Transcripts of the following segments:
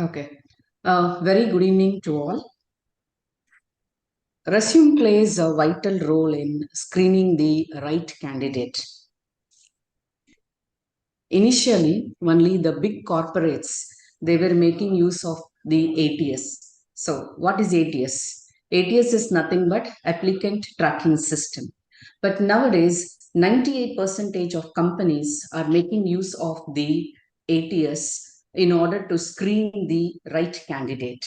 Okay. Very good evening to all. Resume plays a vital role in screening the right candidate. Initially, only the big corporates they were making use of the ATS. So, what is ATS? ATS is nothing but applicant tracking system. But nowadays, 98% of companies are making use of the ATS in order to screen the right candidate.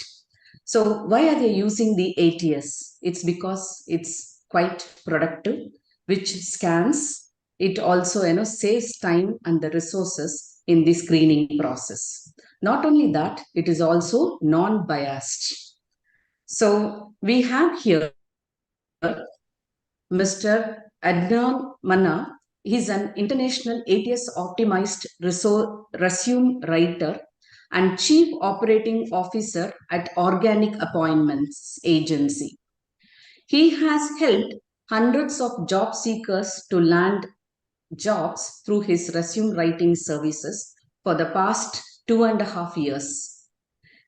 So, why are they using the ATS? It's because it's quite productive, which scans. It also saves time and the resources in the screening process. Not only that, it is also non-biased. So we have here Mr. Adnan Manna. He's an international ATS optimized resume writer and chief operating officer at Organic Appointments Agency. He has helped hundreds of job seekers to land jobs through his resume writing services for the past 2.5 years.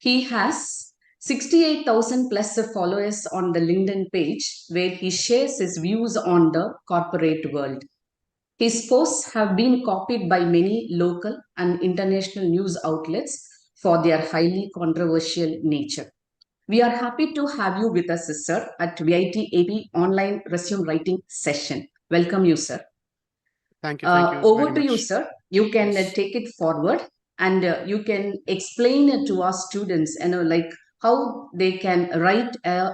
He has 68,000 plus followers on the LinkedIn page where he shares his views on the corporate world. His posts have been copied by many local and international news outlets for their highly controversial nature. We are happy to have you with us, sir, at VIT AP online resume writing session. Welcome you, sir. Thank you very Over to you, much. sir. You can Yes. take it forward and you can explain it to our students, like how they can write a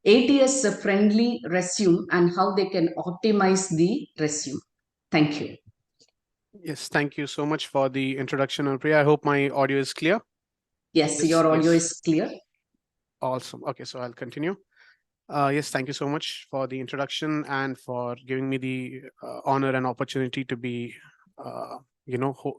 ATS friendly resume and how they can optimize the resume. Thank you. Yes, thank you so much for the introduction, Priya. I hope my audio is clear. Yes, Yes, your audio yes. is clear. Awesome. Okay, so I'll continue. Yes, thank you so much for the introduction and for giving me the honor and opportunity to be,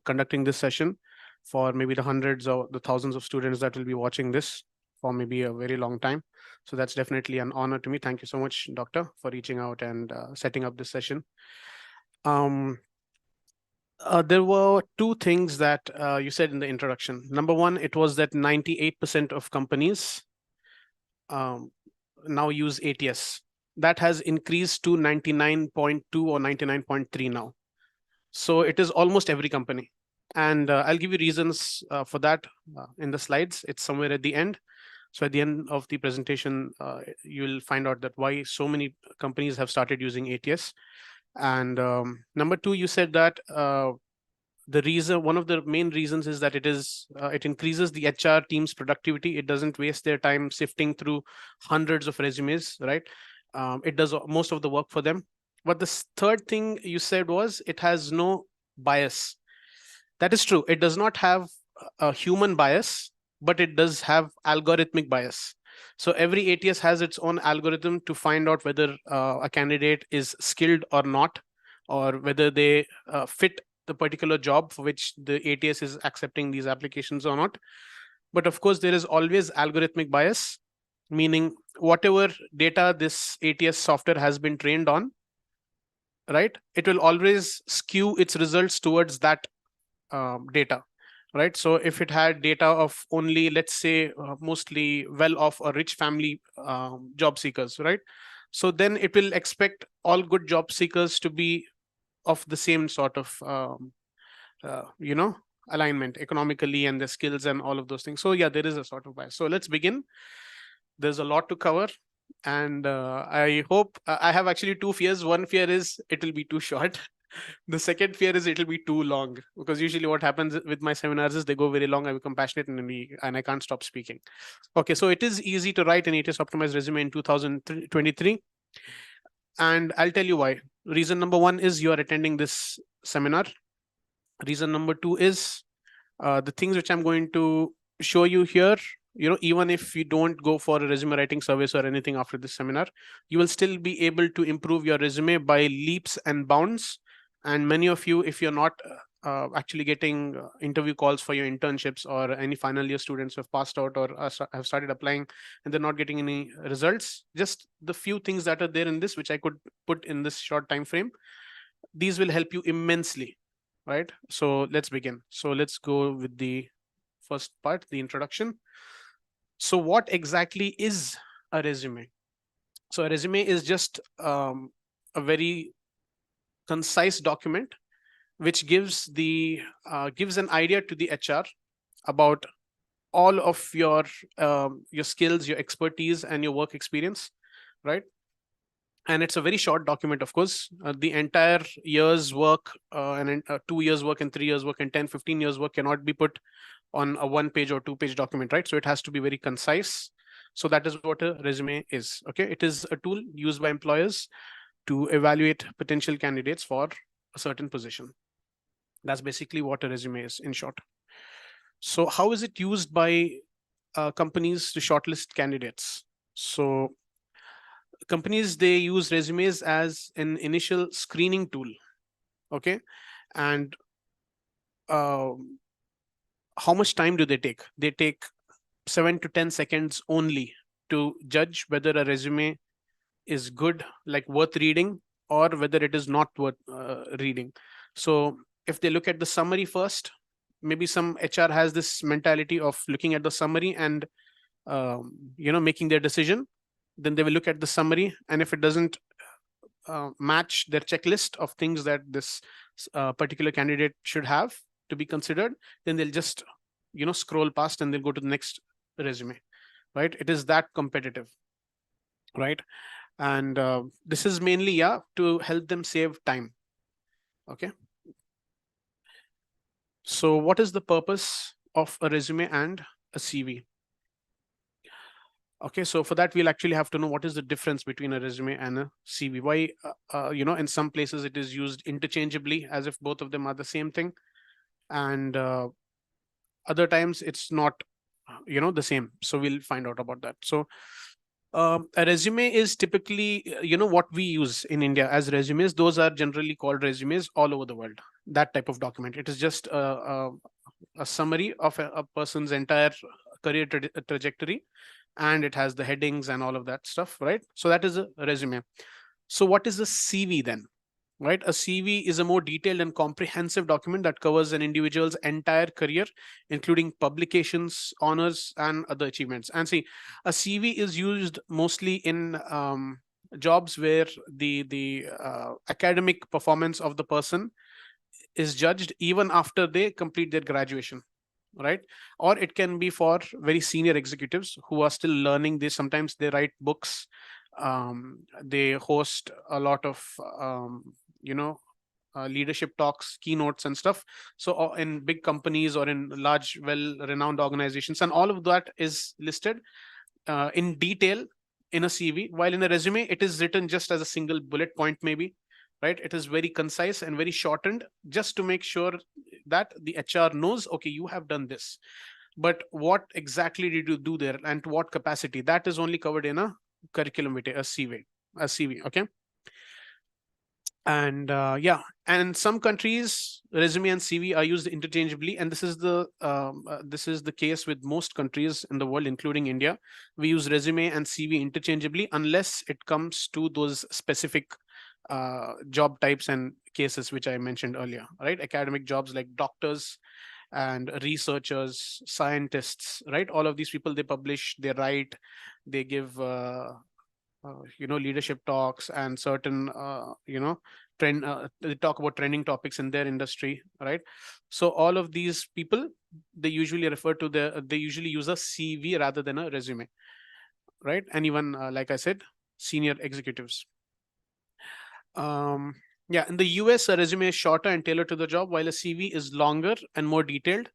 conducting this session for maybe the hundreds or the thousands of students that will be watching this for maybe a very long time. So that's definitely an honor to me. Thank you so much, Doctor, for reaching out and setting up this session. There were two things that you said in the introduction. Number one, it was that 98% of companies now use ATS. That has increased to 99.2 or 99.3 now. So it is almost every company. And I'll give you reasons for that in the slides. It's somewhere at the end. So at the end of the presentation, you'll find out that why so many companies have started using ATS. And number two, you said that the reason, one of the main reasons is that it increases the HR team's productivity. It doesn't waste their time sifting through hundreds of resumes, right? It does most of the work for them. But the third thing you said was it has no bias. That is true. It does not have a human bias, but it does have algorithmic bias. So every ATS has its own algorithm to find out whether a candidate is skilled or not, or whether they fit the particular job for which the ATS is accepting these applications or not. But of course, there is always algorithmic bias, meaning whatever data this ATS software has been trained on, right, it will always skew its results towards that data, right? So if it had data of only, let's say, mostly well-off or rich family job seekers, right? So then it will expect all good job seekers to be of the same sort of, alignment economically and the skills and all of those things. So yeah, there is a sort of bias. So let's begin. There's a lot to cover. And I hope I have actually two fears. One fear is it will be too short. The second fear is it'll be too long, because usually what happens with my seminars is they go very long. I become passionate and I can't stop speaking. Okay, so it is easy to write an ATS optimized resume in 2023. And I'll tell you why. Reason number one is you are attending this seminar. Reason number two is the things which I'm going to show you here. Even if you don't go for a resume writing service or anything after this seminar, you will still be able to improve your resume by leaps and bounds. And many of you, if you're not actually getting interview calls for your internships, or any final year students who have passed out or have started applying and they're not getting any results, just the few things that are there in this, which I could put in this short time frame, these will help you immensely, right? So let's begin. So let's go with the first part, the introduction. So what exactly is a resume? So a resume is just a very concise document which gives an idea to the HR about all of your skills, your expertise, and your work experience, right? And it's a very short document, of course. The entire year's work, 2 years work and 3 years work and 10, 15 years work cannot be put on a 1 page or 2 page document, right? So it has to be very concise. So that is what a resume is. Okay, it is a tool used by employers to evaluate potential candidates for a certain position. That's basically what a resume is in short. So how is it used by companies to shortlist candidates? So companies, they use resumes as an initial screening tool. Okay, and how much time do they take? They take 7 to 10 seconds only to judge whether a resume is good, like worth reading, or whether it is not worth reading. So if they look at the summary first, maybe some HR has this mentality of looking at the summary and making their decision. Then they will look at the summary, and if it doesn't match their checklist of things that this particular candidate should have to be considered, then they'll just scroll past and they'll go to the next resume, right? It is that competitive, right? And this is mainly to help them save time. Okay, so what is the purpose of a resume and a CV? Okay, so for that we'll actually have to know what is the difference between a resume and a CV. Why in some places it is used interchangeably as if both of them are the same thing, and other times it's not the same. So we'll find out about that. So a resume is typically what we use in India as resumes. Those are generally called resumes all over the world. That type of document, it is just a summary of a person's entire career trajectory, and it has the headings and all of that stuff, right? So that is a resume. So what is a CV then? Right, a CV is a more detailed and comprehensive document that covers an individual's entire career, including publications, honors, and other achievements. And see, a CV is used mostly in jobs where the academic performance of the person is judged even after they complete their graduation, right? Or it can be for very senior executives who are still learning. Sometimes they write books, they host a lot of leadership talks, keynotes, and stuff. So in big companies or in large, well-renowned organizations, and all of that is listed in detail in a CV. While in a resume, it is written just as a single bullet point, maybe, right? It is very concise and very shortened, just to make sure that the HR knows, okay, you have done this. But what exactly did you do there, and to what capacity? That is only covered in a curriculum vitae, a CV. Okay. And and in some countries, resume and CV are used interchangeably, and this is the case with most countries in the world, including India. We use resume and CV interchangeably unless it comes to those specific job types and cases which I mentioned earlier, right? Academic jobs like doctors and researchers, scientists, right? All of these people, they publish, they write, they give leadership talks, and certain trend they talk about trending topics in their industry, right? So all of these people, they usually use a CV rather than a resume, right? And even like I said, senior executives. In the US, a resume is shorter and tailored to the job, while a CV is longer and more detailed.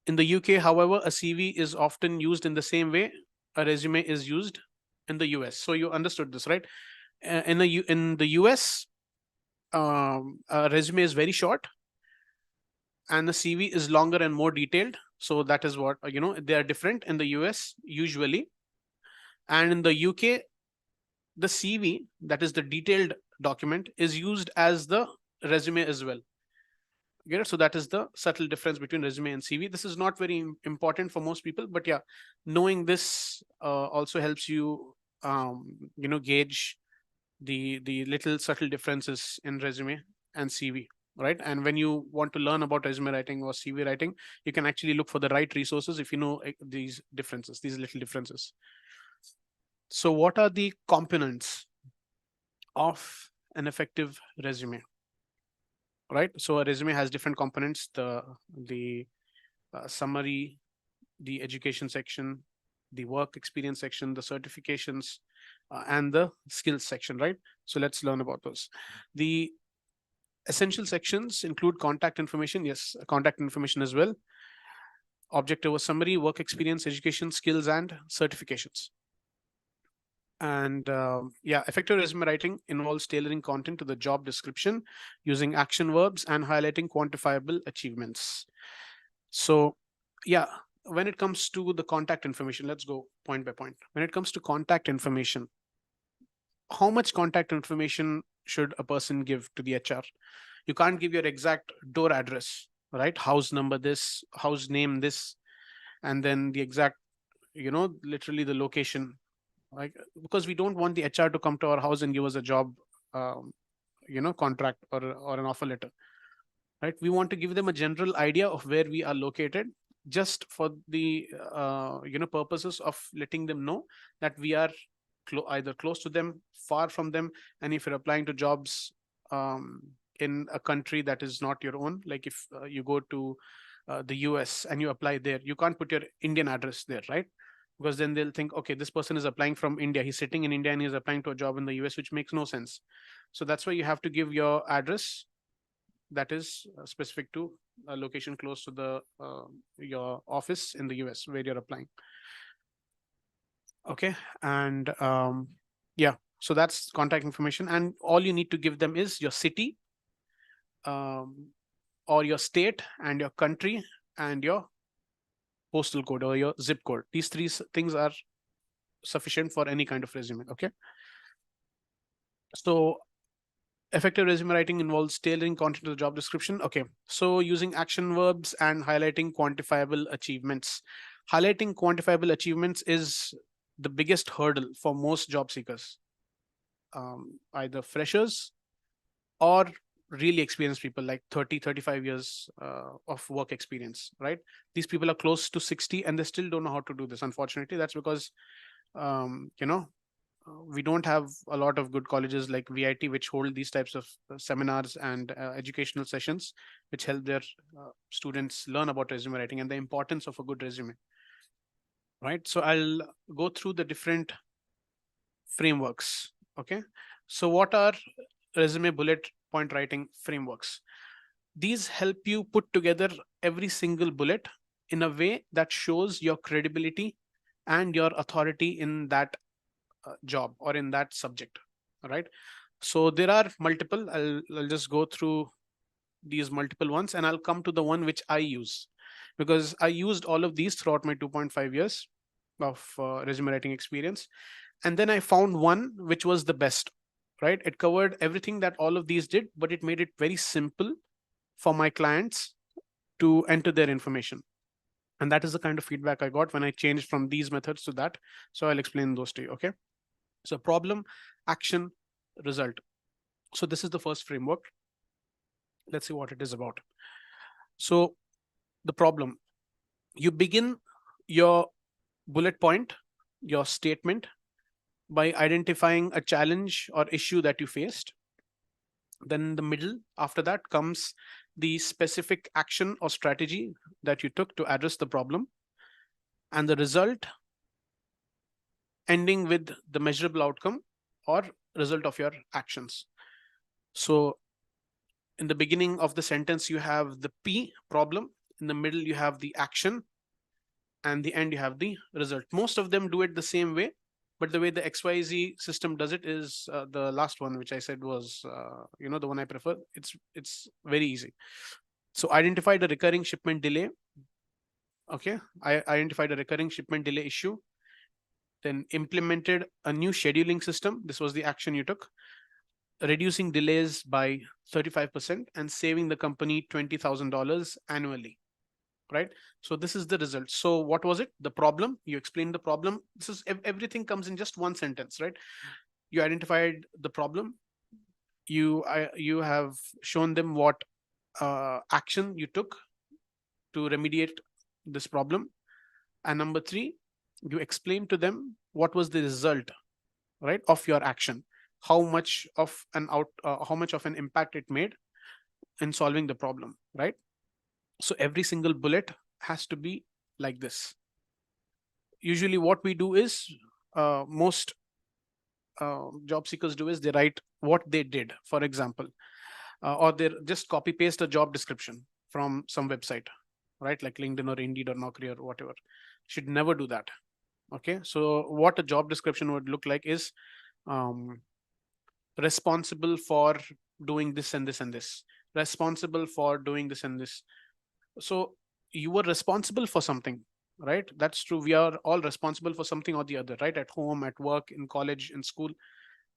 In the UK, however, a CV is often used in the same way a resume is used in the US. So you understood this, right? In the US, a resume is very short, and the CV is longer and more detailed. So that is what they are different in the US usually, and in the UK, the CV, that is the detailed document, is used as the resume as well. Get it? So that is the subtle difference between resume and CV. This is not very important for most people, but yeah, knowing this also helps you gauge the little subtle differences in resume and CV. right? And when you want to learn about resume writing or CV writing, you can actually look for the right resources if you know these differences, these little differences. So what are the components of an effective resume, right? So a resume has different components: the summary, the education section, the work experience section, the certifications, and the skills section, right? So let's learn about those. The essential sections include contact information, yes, contact information as well, object over summary, work experience, education, skills, and certifications. And yeah, effective resume writing involves tailoring content to the job description using action verbs and highlighting quantifiable achievements. So yeah, when it comes to the contact information, let's go point by point. When it comes to contact information, how much contact information should a person give to the HR? You can't give your exact door address, right? House number this, house name this, and then the exact, literally the location, like, because we don't want the HR to come to our house and give us a job, um, contract or an offer letter, right? We want to give them a general idea of where we are located, just for the purposes of letting them know that we are either close to them, far from them. And if you're applying to jobs in a country that is not your own, like if you go to the US and you apply there, you can't put your Indian address there, right? Because then they'll think, okay, this person is applying from India, he's sitting in India and he's applying to a job in the US, which makes no sense. So that's why you have to give your address that is specific to a location close to the your office in the US where you're applying. Okay, and yeah, so that's contact information, and all you need to give them is your city, um, or your state, and your country, and your postal code or your zip code. These three things are sufficient for any kind of resume. Okay, so effective resume writing involves tailoring content to the job description. Okay, so using action verbs and highlighting quantifiable achievements. Highlighting quantifiable achievements is the biggest hurdle for most job seekers, either freshers or really experienced people like 30, 35 years of work experience, right? These people are close to 60 and they still don't know how to do this. Unfortunately, that's because, we don't have a lot of good colleges like VIT, which hold these types of seminars and educational sessions, which help their students learn about resume writing and the importance of a good resume, right? So I'll go through the different frameworks. Okay, so what are resume bullet point writing frameworks? These help you put together every single bullet in a way that shows your credibility and your authority in that job or in that subject, right? So there are multiple. I'll just go through these multiple ones and I'll come to the one which I use, because I used all of these throughout my 2.5 years of resume writing experience. And then I found one which was the best, right? It covered everything that all of these did, but it made it very simple for my clients to enter their information. And that is the kind of feedback I got when I changed from these methods to that. So I'll explain those to you. Okay. So problem, action, result. So this is the first framework. Let's see what it is about. So the problem, you begin your bullet point, your statement, by identifying a challenge or issue that you faced. Then the middle, after that comes the specific action or strategy that you took to address the problem. And the result, ending with the measurable outcome or result of your actions. So in the beginning of the sentence, you have the P, problem. In the middle, you have the action. And the end, you have the result. Most of them do it the same way, but the way the XYZ system does it is the last one, which I said was, the one I prefer. It's very easy. So identified a recurring shipment delay. Okay, I identified a recurring shipment delay issue. Then implemented a new scheduling system. This was the action you took, reducing delays by 35% and saving the company $20,000 annually, right? So this is the result. So what was it? The problem, you explained the problem. This is everything comes in just one sentence, right? You identified the problem. You have shown them what action you took to remediate this problem. And number three, you explain to them what was the result, right, of your action, how much of an impact it made in solving the problem, right? So every single bullet has to be like this. Usually what we do is, most job seekers do is they write what they did, for example, or they just copy paste a job description from some website, right, like LinkedIn or Indeed or Naukri or whatever. Should never do that. Okay, so what a job description would look like is, um, responsible for doing this and this and this, responsible for doing this and this. So you were responsible for something, right? That's true. We are all responsible for something or the other, right? At home, at work, in college, in school.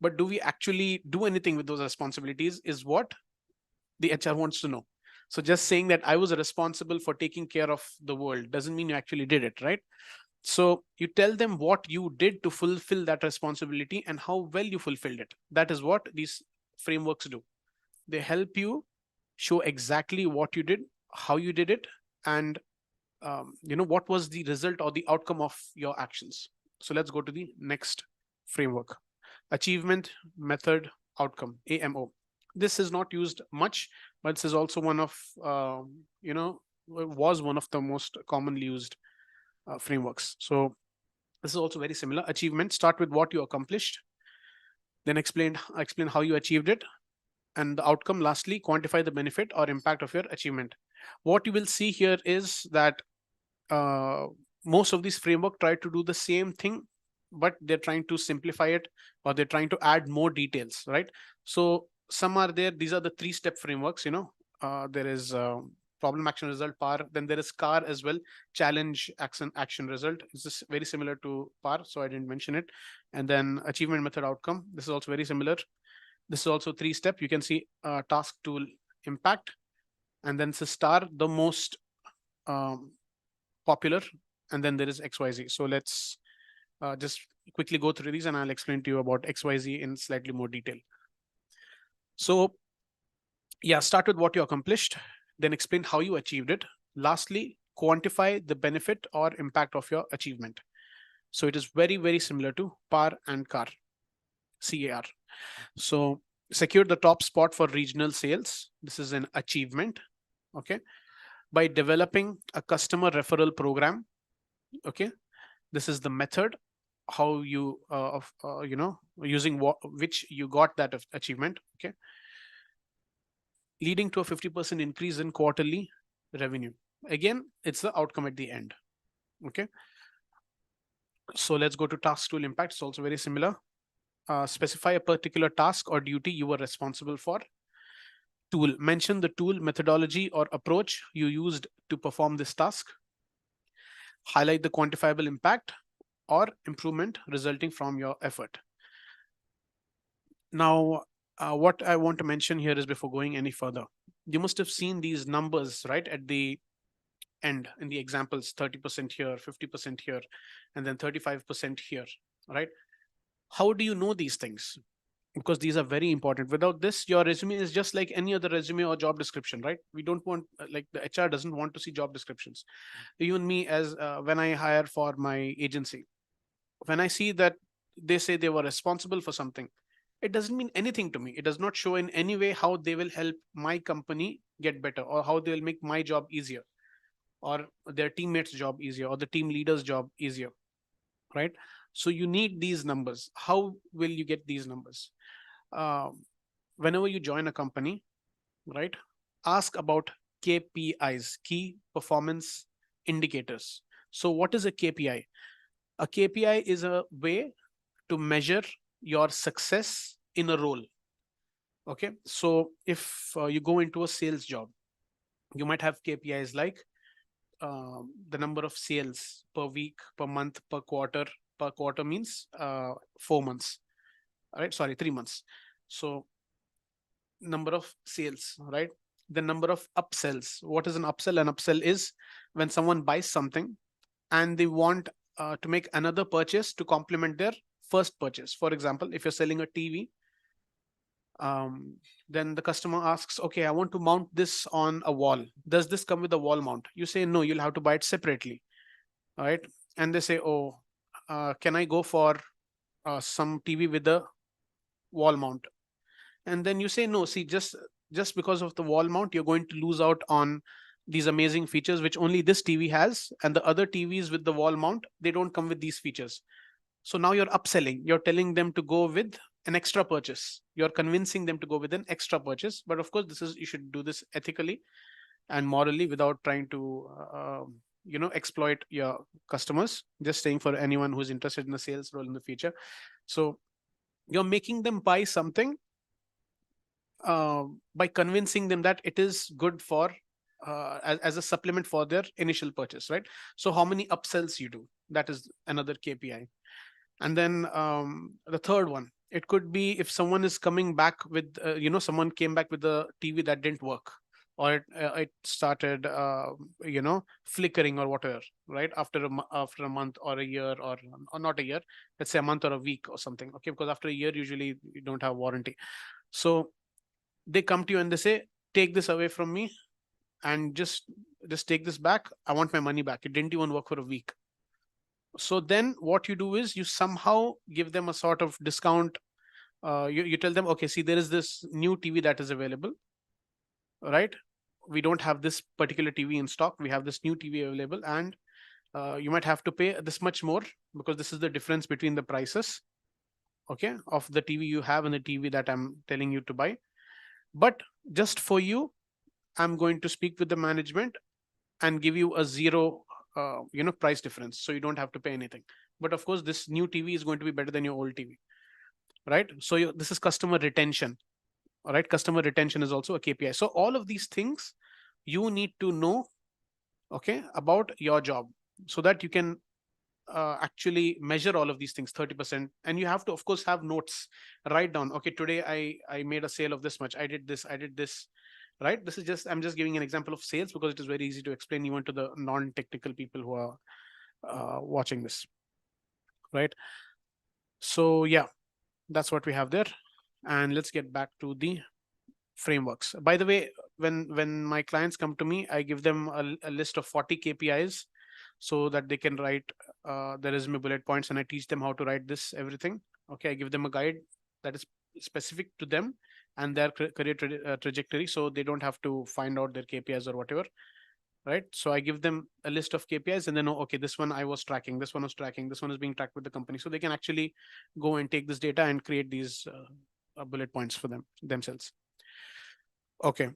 But do we actually do anything with those responsibilities is what the HR wants to know. So just saying that I was responsible for taking care of the world doesn't mean you actually did it, right? So you tell them what you did to fulfill that responsibility and how well you fulfilled it. That is what these frameworks do. They help you show exactly what you did, how you did it, and what was the result or the outcome of your actions. So let's go to the next framework: achievement, method, outcome, AMO. This is not used much, but this is also one of was one of the most commonly used frameworks. So this is also very similar. Achievement: start with what you accomplished, then explain how you achieved it, and the outcome, lastly, quantify the benefit or impact of your achievement. What you will see here is that uh, most of these framework try to do the same thing, but they're trying to simplify it, or they're trying to add more details, right? So some are there. These are the 3-step frameworks. There is problem, action, result, PAR. Then there is CAR as well: challenge, action, result. It's just very similar to PAR, so I didn't mention it. And then achievement, method, outcome. This is also very similar. This is also 3-step. You can see task, tool, impact, and then it's a star, the most um, popular, and then there is XYZ. So let's just quickly go through these, and I'll explain to you about XYZ in slightly more detail. So yeah, start with what you accomplished, then explain how you achieved it. Lastly, quantify the benefit or impact of your achievement. So it is very, very similar to PAR and CAR, CAR. So secure the top spot for regional sales. This is an achievement. Okay. By developing a customer referral program. Okay. This is the method, how you using which you got that achievement. Okay. Leading to a 50% increase in quarterly revenue. Again, it's the outcome at the end. Okay. So let's go to task, tool, impact. It's also very similar. Specify a particular task or duty you were responsible for. Tool: mention the tool, methodology, or approach you used to perform this task. Highlight the quantifiable impact or improvement resulting from your effort. Now, what I want to mention here is, before going any further, you must have seen these numbers, right, at the end in the examples: 30% here, 50% here, and then 35% here, right? How do you know these things? Because these are very important. Without this, your resume is just like any other resume or job description, right? We don't want, like, the HR doesn't want to see job descriptions. Even me, as when I hire for my agency, when I see that they say they were responsible for something, it doesn't mean anything to me. It does not show in any way how they will help my company get better, or how they will make my job easier, or their teammates' job easier, or the team leader's job easier, right? So you need these numbers. How will you get these numbers? Whenever you join a company, right, ask about KPIs, key performance indicators. So what is a KPI? A KPI is a way to measure your success in a role. Okay, so if you go into a sales job, you might have KPIs like the number of sales per week, per month, per quarter. Per quarter means 4 months. All right, sorry, 3 months. So number of sales, right? The number of upsells. What is an upsell? An upsell is when someone buys something and they want to make another purchase to complement their first purchase. For example, if you're selling a TV, Then the customer asks, okay, I want to mount this on a wall. Does this come with a wall mount? You say, no, you'll have to buy it separately. All right. And they say, oh, can I go for some TV with a wall mount? And then you say, no, see, just because of the wall mount, you're going to lose out on these amazing features which only this TV has, and the other TVs with the wall mount, they don't come with these features. So now you're upselling, you're telling them to go with an extra purchase, you're convincing them to go with an extra purchase. But of course, this is, you should do this ethically and morally without trying to exploit your customers. Just saying for anyone who's interested in the sales role in the future. So you're making them buy something by convincing them that it is good for as a supplement for their initial purchase, right? So how many upsells you do, that is another KPI. And then the third one, it could be if someone is coming back with someone came back with a TV that didn't work, or it started flickering or whatever, right, after a month or a year, or not a year, let's say a month or a week or something. Okay, because after a year usually you don't have warranty. So they come to you and they say, take this away from me and just take this back. I want my money back. It didn't even work for a week. So then what you do is you somehow give them a sort of discount. You tell them, okay, see, there is this new TV that is available, right? We don't have this particular TV in stock. We have this new TV available, and you might have to pay this much more because this is the difference between the prices, okay, of the TV you have and the TV that I'm telling you to buy. But just for you, I'm going to speak with the management and give you a zero price difference, so you don't have to pay anything. But of course, this new TV is going to be better than your old TV, right? So this is customer retention. All right, customer retention is also a KPI. So all of these things you need to know, okay, about your job, so that you can actually measure all of these things 30%. And you have to, of course, have notes. Write down, okay, today I made a sale of this much, I did this, right? This is just, I'm just giving an example of sales because it is very easy to explain even to the non-technical people who are watching this, right? So yeah, that's what we have there. And let's get back to the frameworks. By the way, when my clients come to me, I give them a list of 40 KPIs so that they can write the resume bullet points, and I teach them how to write this everything. Okay, I give them a guide that is specific to them and their career trajectory, so they don't have to find out their KPIs or whatever, right? So I give them a list of KPIs and they know, okay, this one I was tracking, this one was tracking, this one is being tracked with the company. So they can actually go and take this data and create these bullet points for themselves. Okay.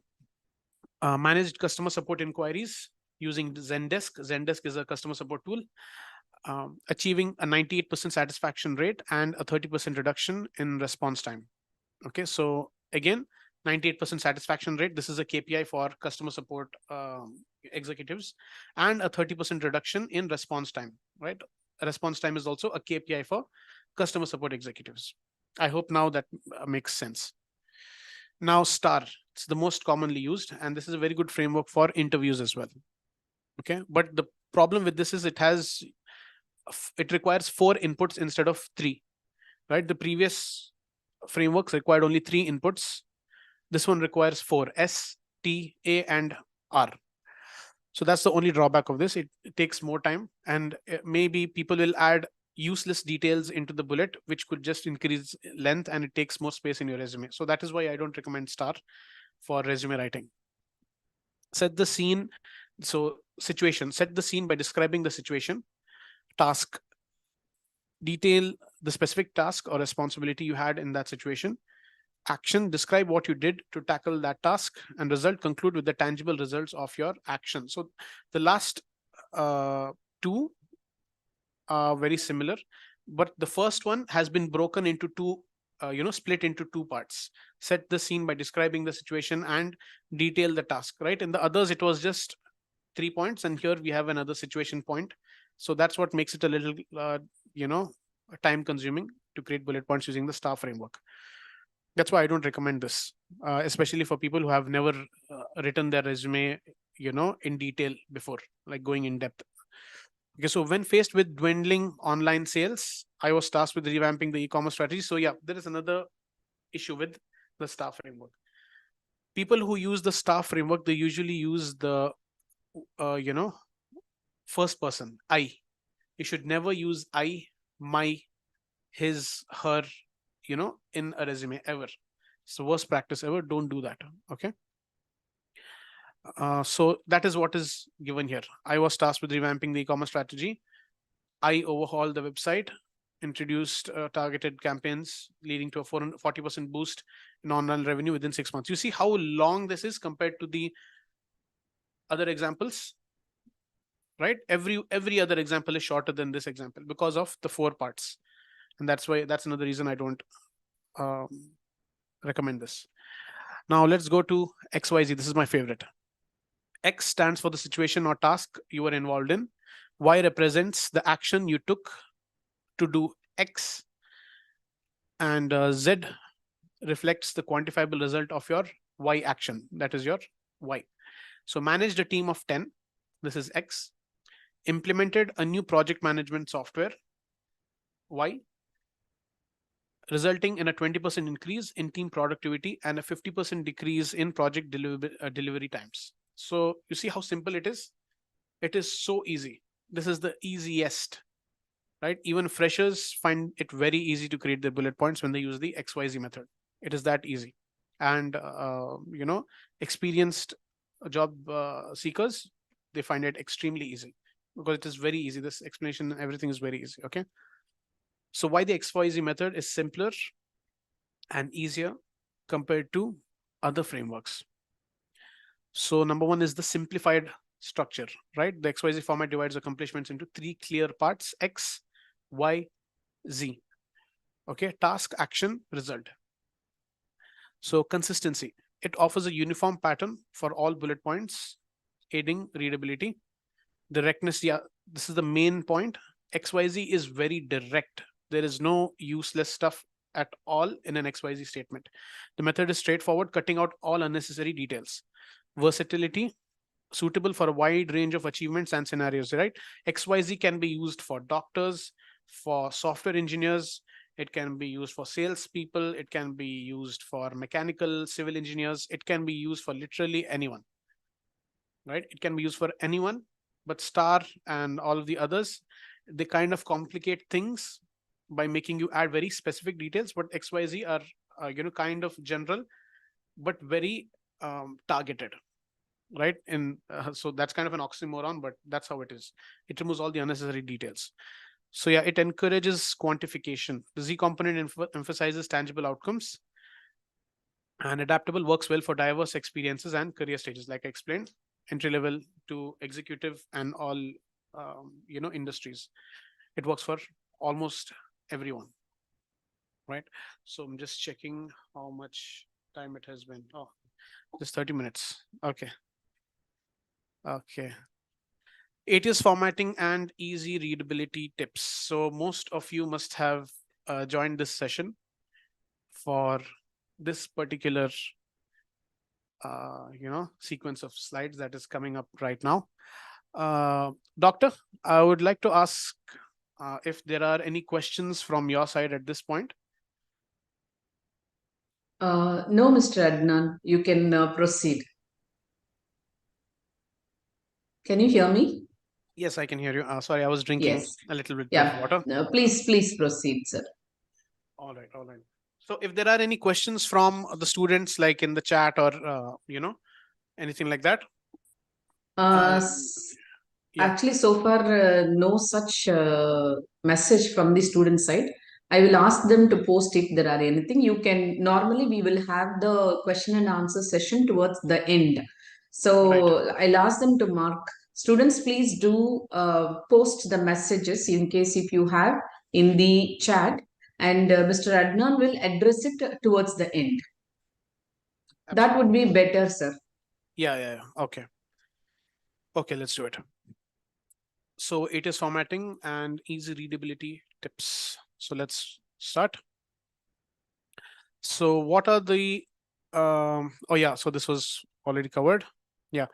Managed customer support inquiries using Zendesk. Zendesk is a customer support tool. Achieving a 98% satisfaction rate and a 30% reduction in response time. Okay, so again, 98% satisfaction rate. This is a KPI for customer support executives, and a 30% reduction in response time, right? Response time is also a KPI for customer support executives. I hope now that makes sense. Now, STAR, it's the most commonly used, and this is a very good framework for interviews as well. Okay, but the problem with this is it requires 4 inputs instead of 3, right? The previous frameworks required only 3 inputs. This one requires 4: S, T, A, and R. So that's the only drawback of this. It takes more time, and maybe people will add useless details into the bullet, which could just increase length, and it takes more space in your resume. So that is why I don't recommend STAR for resume writing. Set the scene. So situation, set the scene by describing the situation. Task, detail the specific task or responsibility you had in that situation. Action, describe what you did to tackle that task. And result, conclude with the tangible results of your action. So the last 2 are very similar, but the first one has been broken into 2, split into 2 parts. Set the scene by describing the situation and detail the task, right? In the others, it was just 3 points, and here we have another situation point. So that's what makes it a little, time consuming to create bullet points using the STAR framework. That's why I don't recommend this, especially for people who have never written their resume, in detail before, like going in depth. Okay, so when faced with dwindling online sales, I was tasked with revamping the e-commerce strategy. So yeah, there is another issue with the star framework. People who use the star framework, they usually use the, first person, I. You should never use I, my, his, her, in a resume ever. It's the worst practice ever. Don't do that. Okay. So that is what is given here. I was tasked with revamping the e-commerce strategy. I overhauled the website, introduced targeted campaigns leading to a 40% boost in online revenue within 6 months. You see how long this is compared to the other examples, right? Every other example is shorter than this example because of the 4 parts. And that's another reason I don't recommend this. Now let's go to XYZ. This is my favorite. X stands for the situation or task you were involved in. Y represents the action you took to do X. And Z reflects the quantifiable result of your Y action. That is your Y. So managed a team of 10. This is X. Implemented a new project management software. Y. Resulting in a 20% increase in team productivity and a 50% decrease in project delivery times. So you see how simple it is? It is so easy. This is the easiest, right? Even freshers find it very easy to create their bullet points when they use the XYZ method. It is that easy. And, experienced job seekers, they find it extremely easy because it is very easy. This explanation, everything is very easy. Okay. So why the XYZ method is simpler and easier compared to other frameworks. So number one is the simplified structure, right? The XYZ format divides accomplishments into 3 clear parts: X, Y, Z. Okay, task, action, result. So consistency. It offers a uniform pattern for all bullet points, aiding readability. Directness, yeah, this is the main point. XYZ is very direct. There is no useless stuff at all in an XYZ statement. The method is straightforward, cutting out all unnecessary details. Versatility, suitable for a wide range of achievements and scenarios, right? XYZ can be used for doctors, for software engineers, it can be used for salespeople, it can be used for mechanical, civil engineers, it can be used for literally anyone, right? It can be used for anyone, but STAR and all of the others, they kind of complicate things by making you add very specific details, but XYZ are, kind of general, but very targeted, right? So that's kind of an oxymoron, but that's how it is. It removes all the unnecessary details. So yeah, it encourages quantification. The Z component emphasizes tangible outcomes, and adaptable works well for diverse experiences and career stages, like I explained, entry level to executive and all, industries. It works for almost everyone, right? So I'm just checking how much time it has been. Oh, just 30 minutes. Okay. ATS formatting and easy readability tips. So most of you must have joined this session for this particular sequence of slides that is coming up right now. Doctor, I would like to ask if there are any questions from your side at this point. No, Mr. Adnan, you can proceed. Can you hear me? Yes, I can hear you. Sorry, I was drinking Yes. a little bit of Yeah. water. Please proceed, sir. All right. So if there are any questions from the students, like in the chat or, anything like that. Yeah. Actually, so far, no such message from the student side. I will ask them to post if there are anything. Normally, we will have the question and answer session towards the end. So Right. I'll ask them to mark. Students, please do post the messages in case if you have in the chat, and Mr. Adnan will address it towards the end. Absolutely. That would be better, sir. Yeah. Okay, let's do it. So it is formatting and easy readability tips. So let's start. So what are the, so this was already covered. Yeah.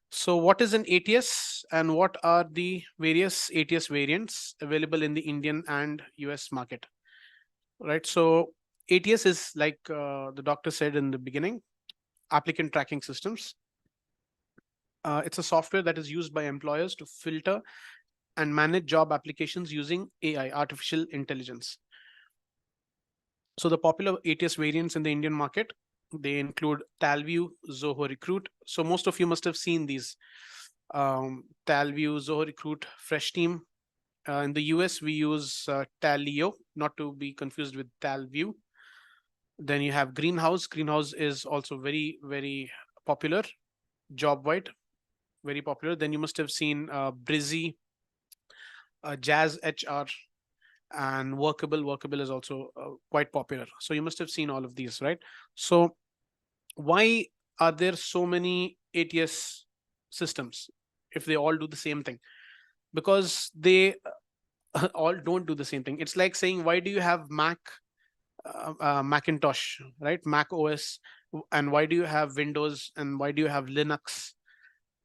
So what is an ATS and what are the various ATS variants available in the Indian and US market? Right. So ATS is like the doctor said in the beginning, applicant tracking systems. It's a software that is used by employers to filter and manage job applications using AI, artificial intelligence. So the popular ATS variants in the Indian market, they include Talview, Zoho Recruit. So most of you must have seen these. Talview, Zoho Recruit, Fresh Team. In the US, we use Talio, not to be confused with Talview. Then you have Greenhouse. Greenhouse is also very, very popular. JobWhite, very popular. Then you must have seen Brizzy, Jazz HR, and Workable. Workable is also quite popular. So you must have seen all of these, right? So why are there so many ATS systems if they all do the same thing? Because they all don't do the same thing. It's like saying, why do you have Macintosh, right? Mac OS, and why do you have Windows, and why do you have Linux,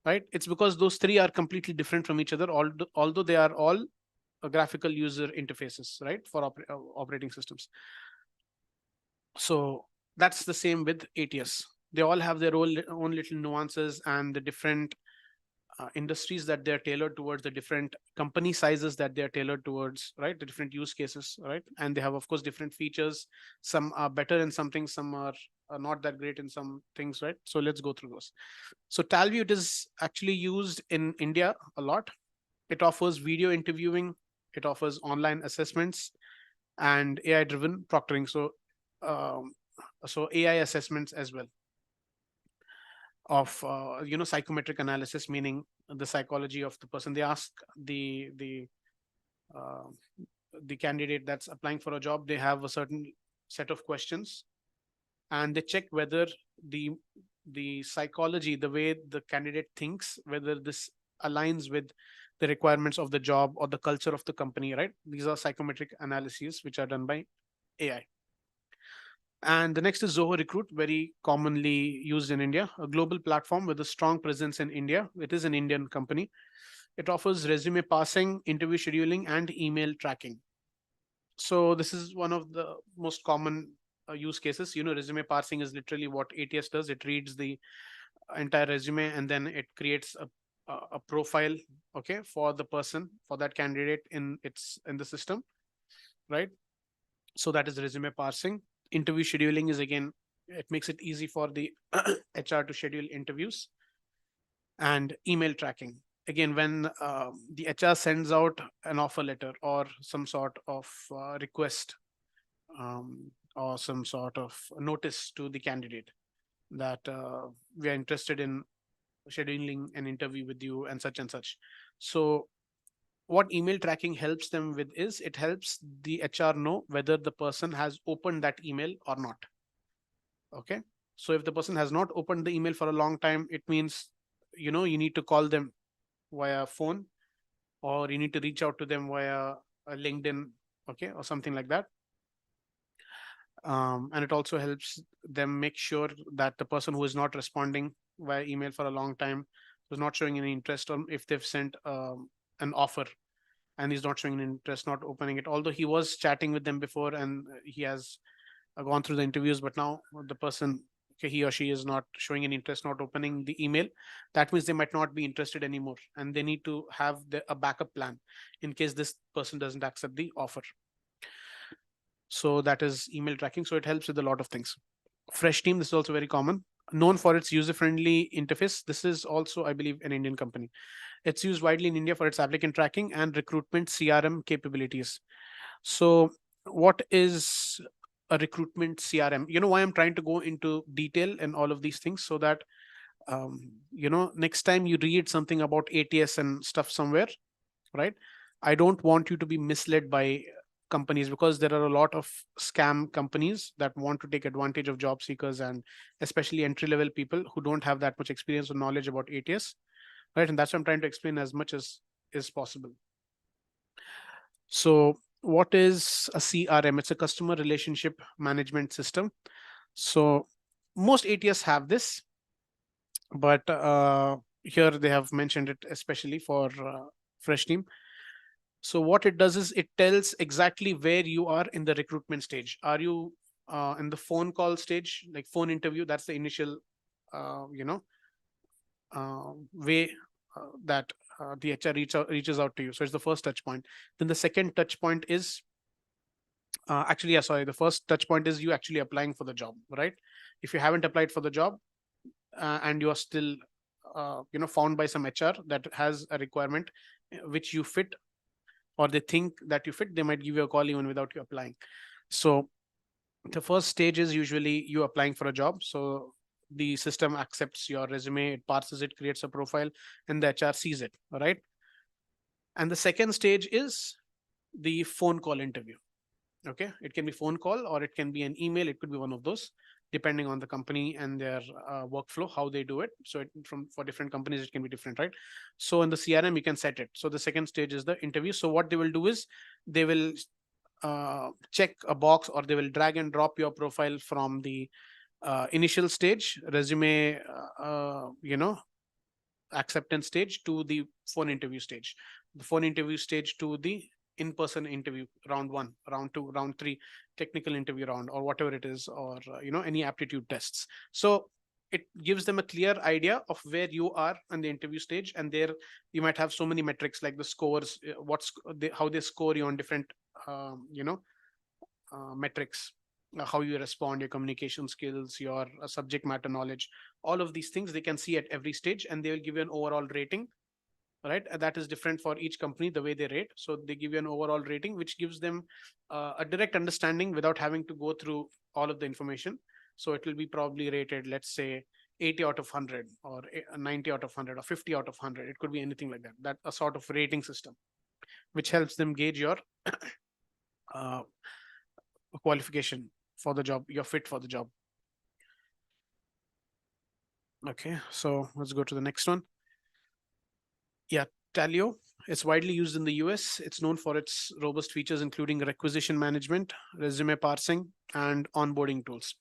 right? It's because those three are completely different from each other, although they are all graphical user interfaces, right, for operating systems. So that's the same with ATS. They all have their own little nuances and the different industries that they're tailored towards, the different company sizes that they're tailored towards, right? The different use cases, right? And they have, of course, different features. Some are better in some things, some are not that great in some things, right? So let's go through those. So Talview, it is actually used in India a lot. It offers video interviewing, it offers online assessments, and AI-driven proctoring. Um, so AI assessments as well of psychometric analysis, meaning the psychology of the person. They ask uh, the candidate that's applying for a job. They have a certain set of questions, and they check whether the psychology, the way the candidate thinks, whether this aligns with the requirements of the job or the culture of the company, right? These are psychometric analyses which are done by AI. And the next is Zoho Recruit, very commonly used in India, a global platform with a strong presence in India. It is an Indian company. It offers resume parsing, interview scheduling, and email tracking. So this is one of the most common use cases. Resume parsing is literally what ATS does. It reads the entire resume and then it creates a profile, okay, for the person, for that candidate in the system, right? So that is resume parsing. Interview scheduling is, again, it makes it easy for the HR to schedule interviews. And email tracking, again, when the HR sends out an offer letter or some sort of request, or some sort of notice to the candidate that we are interested in scheduling an interview with you and such and such. So what email tracking helps them with is, it helps the HR know whether the person has opened that email or not. Okay. So if the person has not opened the email for a long time, it means, you need to call them via phone, or you need to reach out to them via LinkedIn, okay, or something like that. And it also helps them make sure that the person who is not responding via email for a long time, who's not showing any interest, or if they've sent an offer and he's not showing an interest, not opening it, although he was chatting with them before and he has gone through the interviews, but now the person, okay, he or she is not showing any interest, not opening the email, that means they might not be interested anymore, and they need to have a backup plan in case this person doesn't accept the offer. So that is email tracking. So it helps with a lot of things. Fresh Team, this is also very common, known for its user-friendly interface. This is also, I believe, an Indian company. It's used widely in India for its applicant tracking and recruitment CRM capabilities. So what is a recruitment CRM? You know why I'm trying to go into detail and all of these things, so that next time you read something about ATS and stuff somewhere, right, I don't want you to be misled by companies, because there are a lot of scam companies that want to take advantage of job seekers, and especially entry level people who don't have that much experience or knowledge about ATS, right? And that's what I'm trying to explain as much as is possible. So what is a CRM? It's a customer relationship management system. So most ATS have this, but here they have mentioned it especially for Fresh Team. So what it does is, it tells exactly where you are in the recruitment stage. Are you in the phone call stage, like phone interview, that's the initial, you know, way that the HR reaches out to you. So it's the first touch point. Then the second touch point is actually, yeah, sorry. The first touch point is you actually applying for the job, right? If you haven't applied for the job and you are still, found by some HR that has a requirement which you fit, or they think that you fit, they might give you a call even without you applying. So the first stage is usually you applying for a job. So the system accepts your resume, it parses it, creates a profile, and the HR sees it, all right? And the second stage is the phone call interview. Okay, it can be phone call or it can be an email. It could be one of those, depending on the company and their workflow, how they do it. So from for different companies, it can be different, right? So in the CRM, you can set it. So the second stage is the interview. So what they will do is they will check a box, or they will drag and drop your profile from the initial stage, resume, acceptance stage, to the phone interview stage, the phone interview stage to the in-person interview, round 1, round 2, round 3, technical interview round, or whatever it is, or any aptitude tests. So it gives them a clear idea of where you are on the interview stage, and there you might have so many metrics like the scores, how they score you on different metrics, how you respond, your communication skills, your subject matter knowledge, all of these things they can see at every stage, and they will give you an overall rating, right? That is different for each company, the way they rate. So they give you an overall rating, which gives them a direct understanding without having to go through all of the information. So it will be probably rated, let's say, 80 out of 100, or 90 out of 100, or 50 out of 100. It could be anything like that. That a sort of rating system, which helps them gauge your uh, qualification for the job, you're fit for the job. Okay, so let's go to the next one. Yeah, Talio is widely used in the US. It's known for its robust features, including requisition management, resume parsing, and onboarding tools.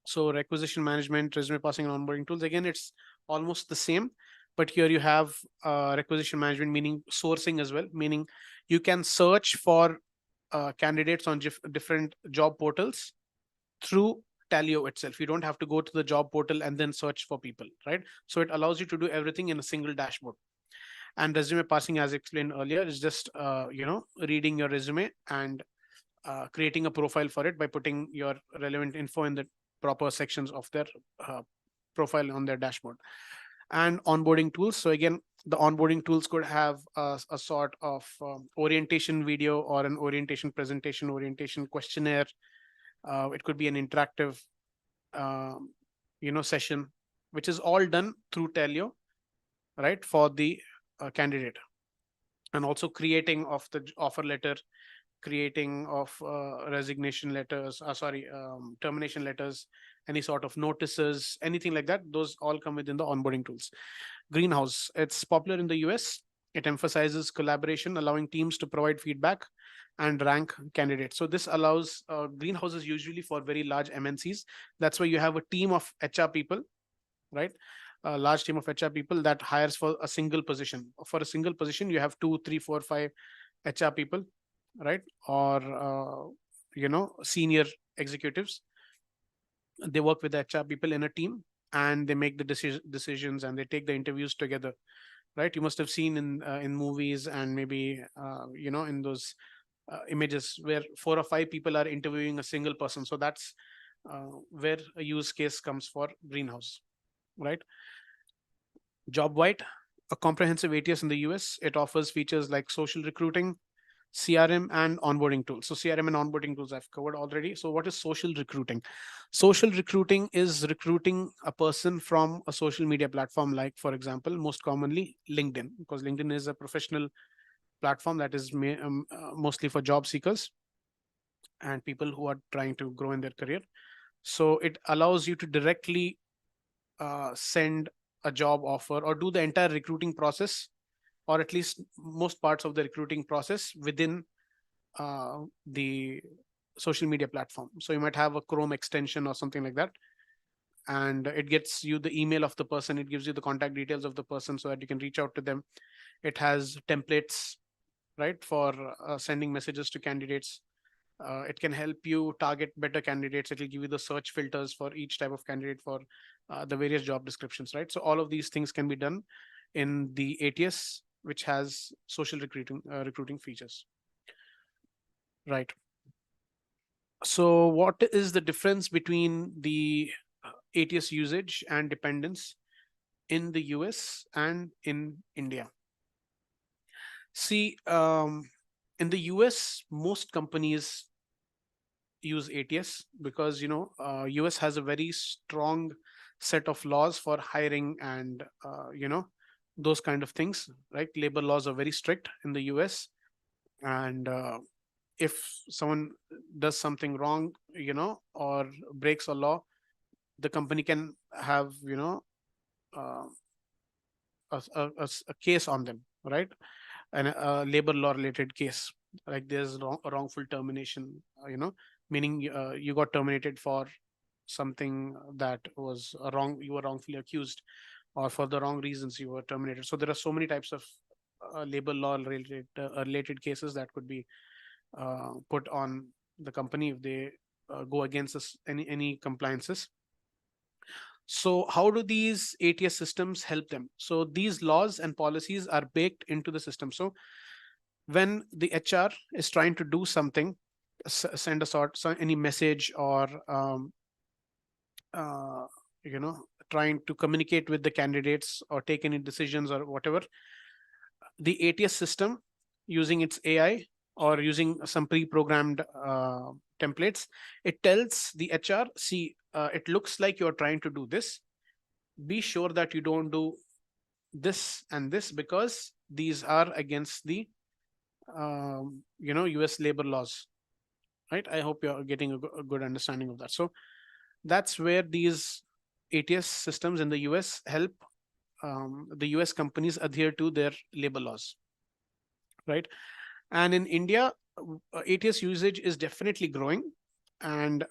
So requisition management, resume parsing, and onboarding tools, again, it's almost the same, but here you have requisition management, meaning sourcing as well, meaning you can search for candidates on different job portals through Talio itself. You don't have to go to the job portal and then search for people, right? So it allows you to do everything in a single dashboard. And resume parsing, as explained earlier, is just reading your resume and creating a profile for it by putting your relevant info in the proper sections of their profile on their dashboard. And onboarding tools. So again, the onboarding tools could have a sort of orientation video, or an orientation presentation, orientation questionnaire. It could be an interactive, session, which is all done through Talio, right, for the candidate. And also creating of the offer letter, creating of resignation letters, termination letters, any sort of notices, anything like that. Those all come within the onboarding tools. Greenhouse, it's popular in the US. It emphasizes collaboration, allowing teams to provide feedback and rank candidates. So this allows greenhouses usually for very large MNCs. That's why you have a team of HR people, right? A large team of HR people that hires for a single position. For a single position, you have 2, 3, 4, 5 HR people, right? Or senior executives. They work with the HR people in a team, and they make the decisions, and they take the interviews together, right? You must have seen in movies, and maybe in those images where 4 or 5 people are interviewing a single person. So that's where a use case comes for Greenhouse, right? JobWhite, a comprehensive ATS in the US. It offers features like social recruiting, CRM, and onboarding tools. So CRM and onboarding tools I've covered already. So what is social recruiting? Social recruiting is recruiting a person from a social media platform, like, for example, most commonly LinkedIn, because LinkedIn is a professional platform that is mostly for job seekers and people who are trying to grow in their career. So it allows you to directly send a job offer, or do the entire recruiting process, or at least most parts of the recruiting process within the social media platform. So you might have a Chrome extension or something like that, and it gets you the email of the person. It gives you the contact details of the person so that you can reach out to them. It has templates, right, for sending messages to candidates. It can help you target better candidates. It will give you the search filters for each type of candidate for the various job descriptions, right? So all of these things can be done in the ATS, which has social recruiting features, right? So what is the difference between the ATS usage and dependence in the US and in India? See, in the US, most companies use ATS because US has a very strong set of laws for hiring and those kind of things, right? Labor laws are very strict in the US, and if someone does something wrong, or breaks a law, the company can have uh, a case on them, right? And a labor law related case, like there's wrongful termination, meaning you got terminated for something that was wrong, you were wrongfully accused, or for the wrong reasons you were terminated. So there are so many types of labor law related cases that could be put on the company if they go against any compliances. So how do these ATS systems help them? So these laws and policies are baked into the system. So when the HR is trying to do something, send a any message, or uh, trying to communicate with the candidates or take any decisions or whatever, the ATS system, using its AI or using some pre-programmed templates, it tells the HR, see, it looks like you're trying to do this. Be sure that you don't do this and this, because these are against the US labor laws, right? I hope you're getting a good understanding of that. So that's where these ATS systems in the US help the US companies adhere to their labor laws, right? And in India, ATS usage is definitely growing, and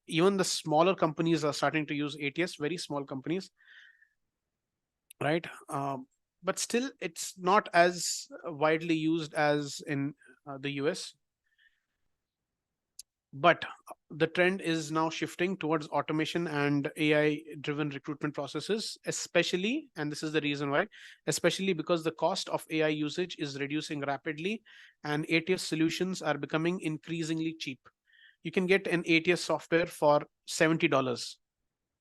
even the smaller companies are starting to use ATS, very small companies, right? But still, it's not as widely used as in the US. But the trend is now shifting towards automation and AI driven recruitment processes, especially, and this is the reason why, especially because the cost of AI usage is reducing rapidly and ATS solutions are becoming increasingly cheap. You can get an ATS software for $70,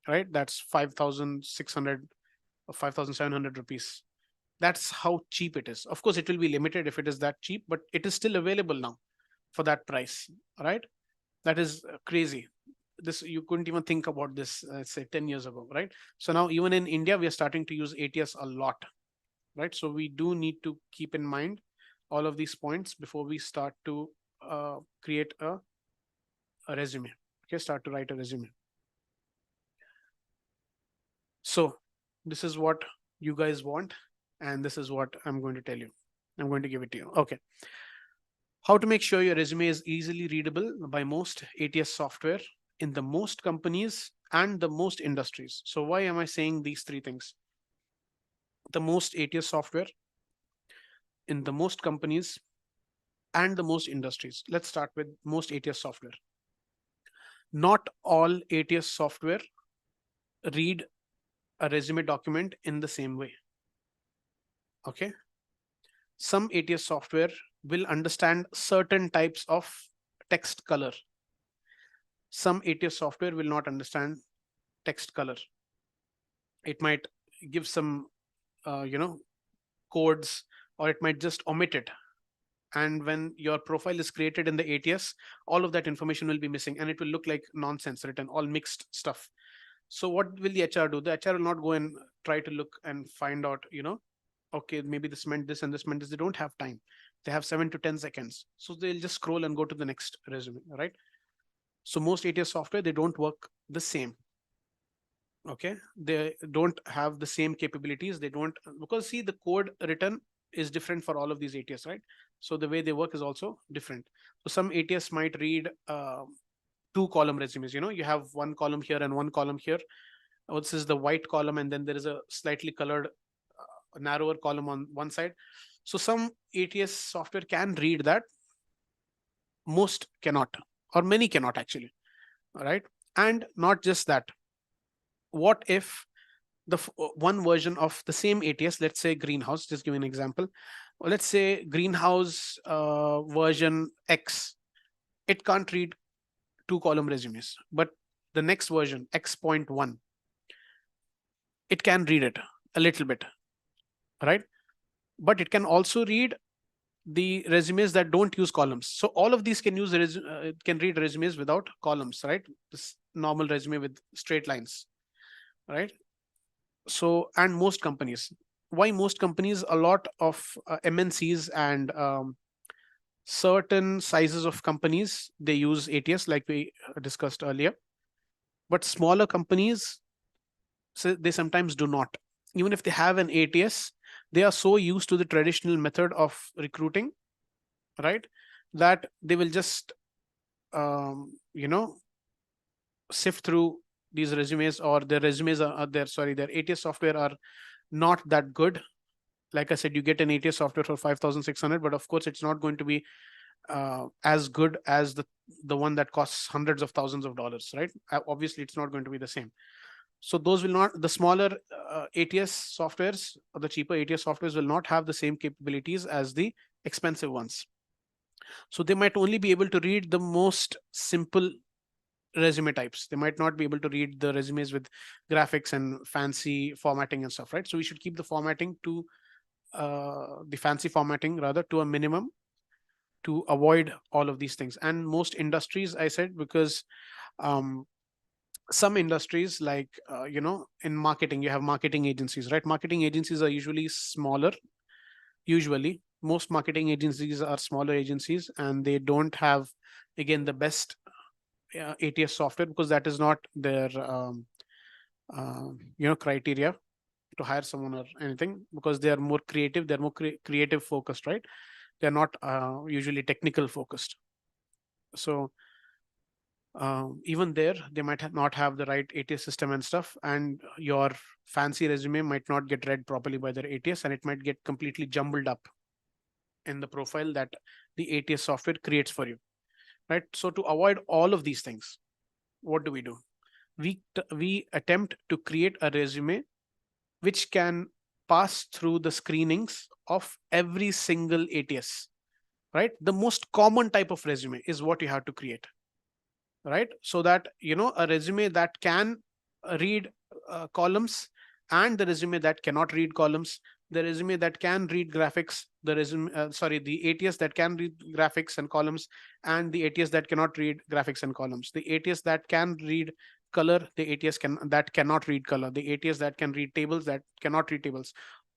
right? That's 5,600 or 5,700 rupees. That's how cheap it is. Of course, it will be limited if it is that cheap, but it is still available now for that price, right? That is crazy. This, you couldn't even think about this, say 10 years ago, right? So now even in India, we are starting to use ATS a lot, right? So we do need to keep in mind all of these points before we start to create a resume. Okay, start to write a resume. So this is what you guys want, and this is what I'm going to tell you. I'm going to give it to you. Okay. How to make sure your resume is easily readable by most ATS software in the most companies and the most industries. So why am I saying these three things? The most ATS software in the most companies and the most industries. Let's start with most ATS software. Not all ATS software read a resume document in the same way. Okay. Some ATS software will understand certain types of text color. Some ATS software will not understand text color. It might give some, codes, or it might just omit it. And when your profile is created in the ATS, all of that information will be missing and it will look like nonsense written, all mixed stuff. So what will the HR do? The HR will not go and try to look and find out, okay, maybe this meant this and this meant this. They don't have time. They have 7 to 10 seconds. So they'll just scroll and go to the next resume, right? So most ATS software, they don't work the same. Okay, they don't have the same capabilities. They don't, because see, the code written is different for all of these ATS, right? So the way they work is also different. So some ATS might read 2-column resumes. You have one column here and one column here. This is the white column, and then there is a slightly colored narrower column on one side. So some ATS software can read that, most cannot, or many cannot actually, right? And not just that, what if one version of the same ATS, let's say greenhouse, just give me an example. Let's say greenhouse version X, it can't read 2-column resumes, but the next version X.1, it can read it a little bit, right? But it can also read the resumes that don't use columns. So all of these can can read resumes without columns, right? This normal resume with straight lines, right? So, and most companies, why most companies? A lot of MNCs and certain sizes of companies, they use ATS like we discussed earlier, but smaller companies, so they sometimes do not. Even if they have an ATS, they are so used to the traditional method of recruiting, right, that they will just you know, sift through these resumes, or their resumes are their, sorry, their ATS software are not that good. Like I said, you get an ATS software for 5,600, but of course it's not going to be as good as the one that costs hundreds of thousands of dollars, right? Obviously it's not going to be the same. So those will not, the smaller ATS softwares, or the cheaper ATS softwares, will not have the same capabilities as the expensive ones. So they might only be able to read the most simple resume types. They might not be able to read the resumes with graphics and fancy formatting and stuff, right? So we should keep the formatting to the fancy formatting rather to a minimum, to avoid all of these things. And most industries, I said, because um, some industries like you know, in marketing, you have marketing agencies, right? Marketing agencies are usually smaller. Usually most marketing agencies are smaller agencies, and they don't have, again, the best ATS software, because that is not their you know, criteria to hire someone or anything, because they are more creative, they're more creative focused, right? They're not usually technical focused. So even there, they might not have the right ATS system and stuff, and your fancy resume might not get read properly by their ATS, and it might get completely jumbled up in the profile that the ATS software creates for you, right? So to avoid all of these things, what do? We attempt to create a resume which can pass through the screenings of every single ATS, right? The most common type of resume is what you have to create, right? So that, you know, a resume that can read columns, and the resume that cannot read columns, the resume that can read graphics, the resume, sorry, the ATS that can read graphics and columns, and the ATS that cannot read graphics and columns, the ATS that can read color, the ATS that cannot read color, the ATS that can read tables, that cannot read tables.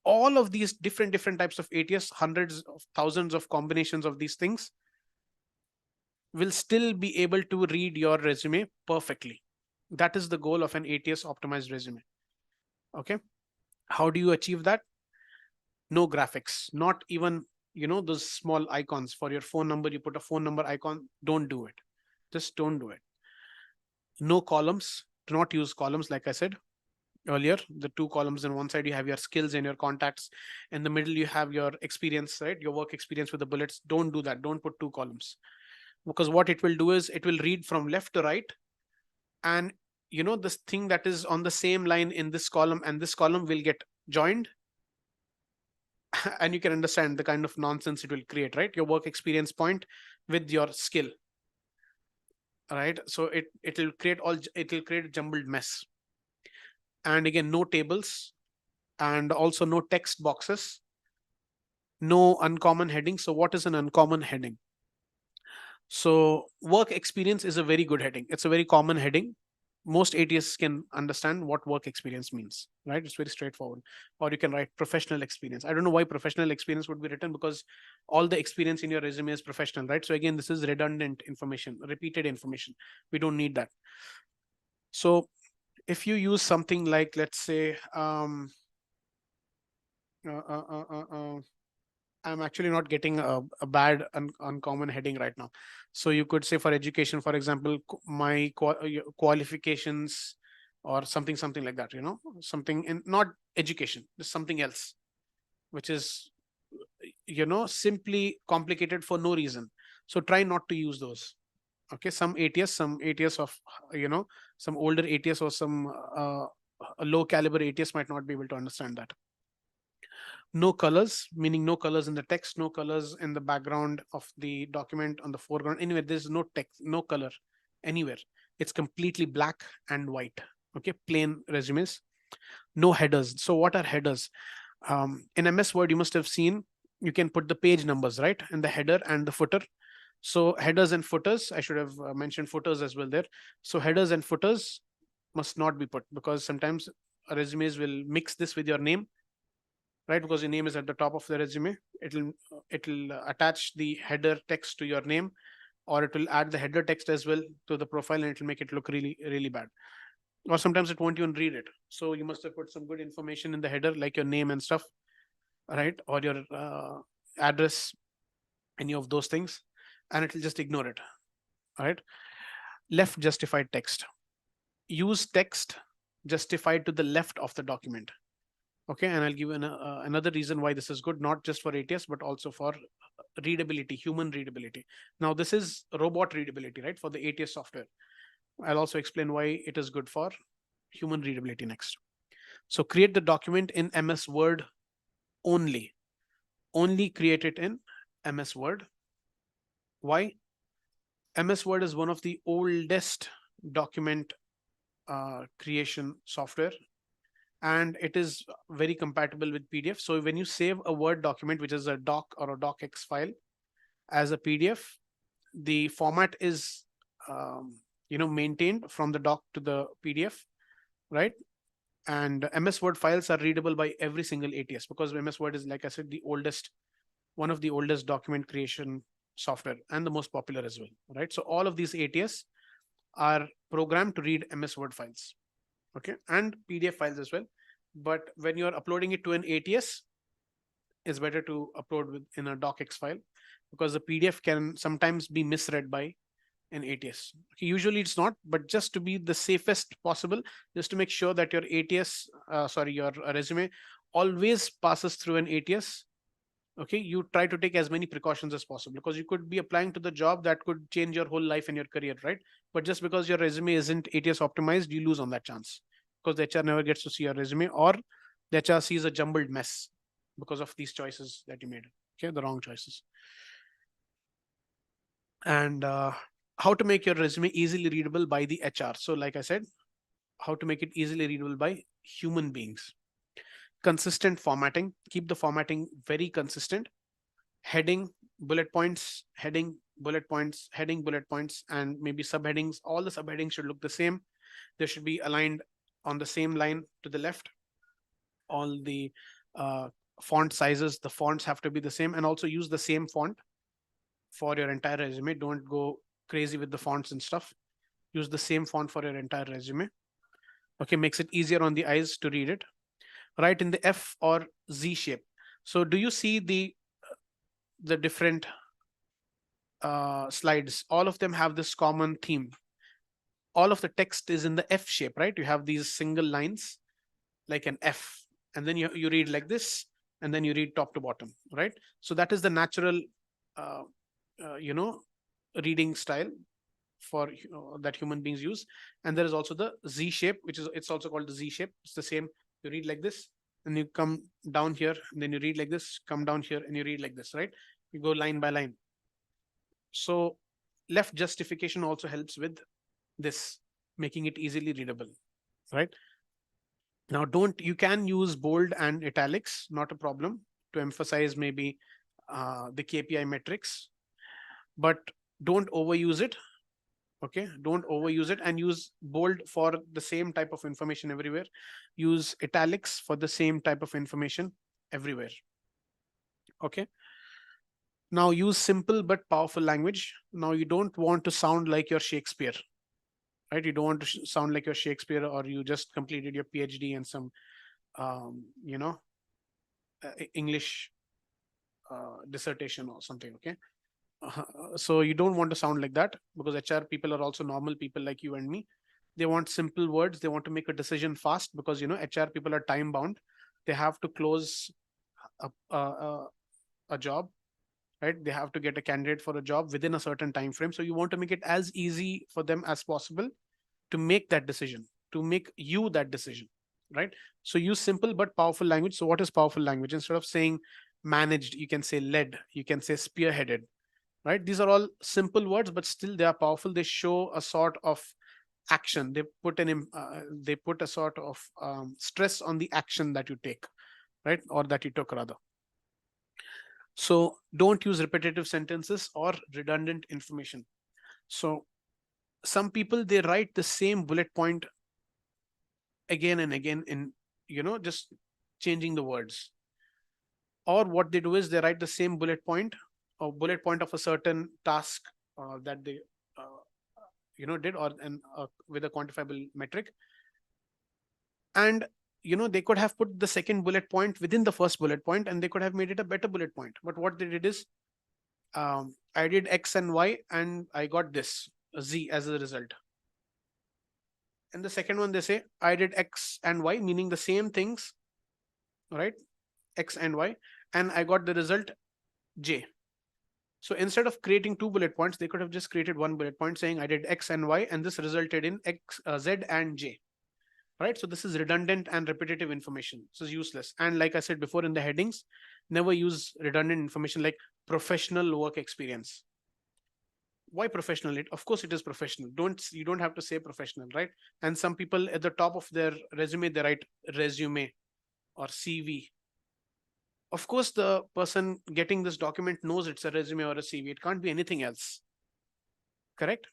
All of these different types of ATS, hundreds of thousands of combinations of these things, will still be able to read your resume perfectly. That is the goal of an ATS optimized resume. Okay. How do you achieve that? No graphics, not even, you know, those small icons for your phone number. You put a phone number icon. Don't do it. Just don't do it. No columns. Do not use columns. Like I said earlier, the 2 columns on one side, you have your skills and your contacts. In the middle, you have your experience, right? Your work experience with the bullets. Don't do that. Don't put 2 columns, because what it will do is it will read from left to right, and you know, this thing that is on the same line in this column and this column will get joined. And you can understand the kind of nonsense it will create, right? Your work experience point with your skill, right? So it will create a jumbled mess. And again, no tables, and also no text boxes, no uncommon heading. So what is an uncommon heading? So work experience is a very good heading. It's a very common heading. Most ATS can understand what work experience means, right? It's very straightforward. Or you can write professional experience. I don't know why professional experience would be written, because all the experience in your resume is professional, right? So again, this is redundant information, repeated information. We don't need that. So if you use something like, let's say, uh, uh, uh, uh, uh, I'm actually not getting a bad uncommon heading right now. So you could say for education, for example, my qualifications, or something like that, you know, something in, not education, just something else, which is, you know, simply complicated for no reason. So try not to use those. Okay, some ATS of, some older ATS or some a low caliber ATS might not be able to understand that. No colors, meaning no colors in the text, no colors in the background of the document, on the foreground. Anywhere, there's no text, no color anywhere. It's completely black and white. Okay, plain resumes. No headers. So what are headers? In MS Word, you must have seen you can put the page numbers, right, in the header and the footer. So headers and footers, I should have mentioned footers as well there. So headers and footers must not be put, because sometimes resumes will mix this with your name, right? Because your name is at the top of the resume. It'll attach the header text to your name, or it will add the header text as well to the profile, and it'll make it look really, really bad. Or sometimes it won't even read it. So you must have put some good information in the header, like your name and stuff, right? Or your address, any of those things, and it'll just ignore it. All right. Left justified text. Use text justified to the left of the document. Okay, and I'll give another reason why this is good, not just for ATS, but also for readability, human readability. Now, this is robot readability, right, for the ATS software. I'll also explain why it is good for human readability next. So create the document in MS Word only. Only create it in MS Word. Why? MS Word is one of the oldest document creation software, and it is very compatible with PDF. So when you save a Word document, which is a doc or a docx file, as a PDF, the format is maintained from the doc to the PDF, right? And MS Word files are readable by every single ATS, because MS Word is, like I said, one of the oldest document creation software, and the most popular as well, right? So all of these ATS are programmed to read MS Word files, okay, and PDF files as well. But when you're uploading it to an ATS, it's better to upload in a docx file, because the PDF can sometimes be misread by an ATS. Okay, usually it's not, but just to be the safest possible, just to make sure that your your resume always passes through an ATS. Okay, you try to take as many precautions as possible, because you could be applying to the job that could change your whole life and your career, right? But just because your resume isn't ATS optimized, you lose on that chance, because the HR never gets to see your resume, or the HR sees a jumbled mess because of these choices that you made. Okay, the wrong choices. And how to make your resume easily readable by the HR. So like I said, how to make it easily readable by human beings. Consistent formatting. Keep the formatting very consistent. Heading, bullet points, heading, bullet points, heading, bullet points, and maybe subheadings. All the subheadings should look the same. They should be aligned on the same line to the left. All the font sizes, the fonts have to be the same, and also use the same font for your entire resume. Don't go crazy with the fonts and stuff. Use the same font for your entire resume. Okay, makes it easier on the eyes to read it. Write in the F or Z shape. So do you see the different slides? All of them have this common theme. All of the text is in the F shape, right? You have these single lines like an F, and then you read like this, and then you read top to bottom, right? So that is the natural uh, reading style for that human beings use. And there is also the Z shape, which is, it's also called the Z shape. It's the same. You read like this, and you come down here, and then you read like this, come down here, and you read like this, right? You go line by line. So left justification also helps with this, making it easily readable, right? Now, you can use bold and italics, not a problem, to emphasize maybe the KPI metrics, but don't overuse it. Okay, don't overuse it, and use bold for the same type of information everywhere. Use italics for the same type of information everywhere. Okay. Now use simple but powerful language. Now you don't want to sound like you're Shakespeare, right? You don't want to sound like you're Shakespeare, or you just completed your PhD in some, English dissertation or something. Okay. So you don't want to sound like that, because HR people are also normal people like you and me. They want simple words. They want to make a decision fast, because HR people are time bound. They have to close a job right? They have to get a candidate for a job within a certain time frame. So you want to make it as easy for them as possible to make that decision, to make you that decision, right? So use simple but powerful language. So what is powerful language? Instead of saying managed, you can say led, you can say spearheaded, right? These are all simple words, but still they are powerful. They show a sort of action. They put a sort of stress on the action that you take, right? Or that you took rather. So don't use repetitive sentences or redundant information. So some people, they write the same bullet point again and again in, just changing the words. Or what they do is they write the same bullet point, or bullet point of a certain task that they uh, did, or with a quantifiable metric. And they could have put the second bullet point within the first bullet point, and they could have made it a better bullet point. But what they did is, I did X and Y and I got this Z as a result. And the second one, they say I did X and Y, meaning the same things, right? X and Y, and I got the result J. So instead of creating two bullet points, they could have just created one bullet point saying I did X and Y, and this resulted in Z and J. Right? So this is redundant and repetitive information. This is useless. And like I said before in the headings, never use redundant information like professional work experience. Why professional? Of course it is professional. You don't have to say professional, right? And some people at the top of their resume, they write resume or CV. Of course, the person getting this document knows it's a resume or a CV. It can't be anything else. Correct?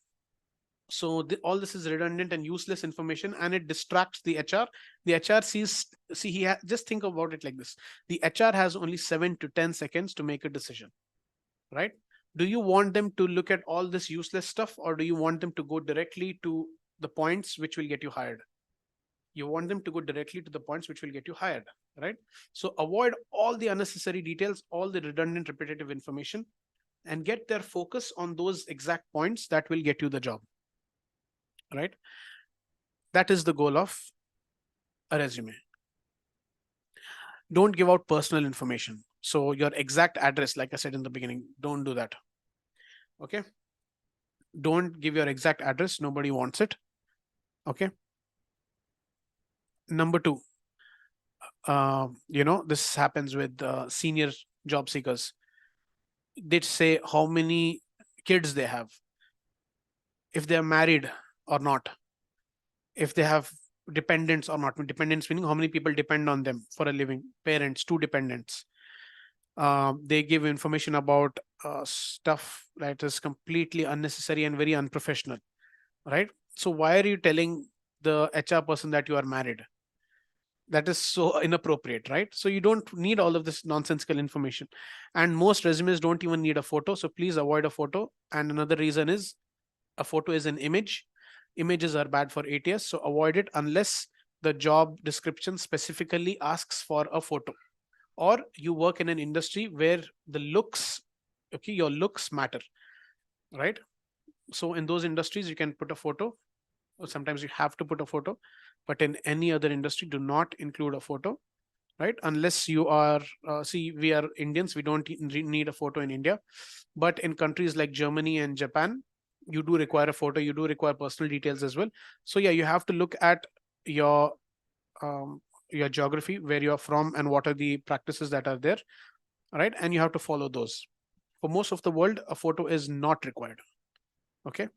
So all this is redundant and useless information, and it distracts the HR. The HR just think about it like this. The HR has only 7 to 10 seconds to make a decision, right? Do you want them to look at all this useless stuff, or do you want them to go directly to the points which will get you hired? You want them to go directly to the points which will get you hired, right? So avoid all the unnecessary details, all the redundant, repetitive information, and get their focus on those exact points that will get you the job. Right? That is the goal of a resume. Don't give out personal information. So your exact address, like I said in the beginning, don't do that. Okay. Don't give your exact address. Nobody wants it. Okay. Number 2, this happens with senior job seekers. They say how many kids they have, if they're married or not, if they have dependents or not. Dependents meaning how many people depend on them for a living. Parents, 2 dependents. They give information about stuff that is completely unnecessary and very unprofessional, right? So why are you telling the HR person that you are married? That is so inappropriate, right? So you don't need all of this nonsensical information. And most resumes don't even need a photo. So please avoid a photo. And another reason is a photo is an image. Images are bad for ATS. So avoid it unless the job description specifically asks for a photo, or you work in an industry where the looks, okay, your looks matter, right? So in those industries, you can put a photo, or sometimes you have to put a photo, but in any other industry, do not include a photo, right? Unless you are, we are Indians, we don't need a photo in India, but in countries like Germany and Japan, you do require a photo, you do require personal details as well. So yeah, you have to look at your geography, where you're from and what are the practices that are there, right? And you have to follow those. For most of the world, a photo is not required. Okay.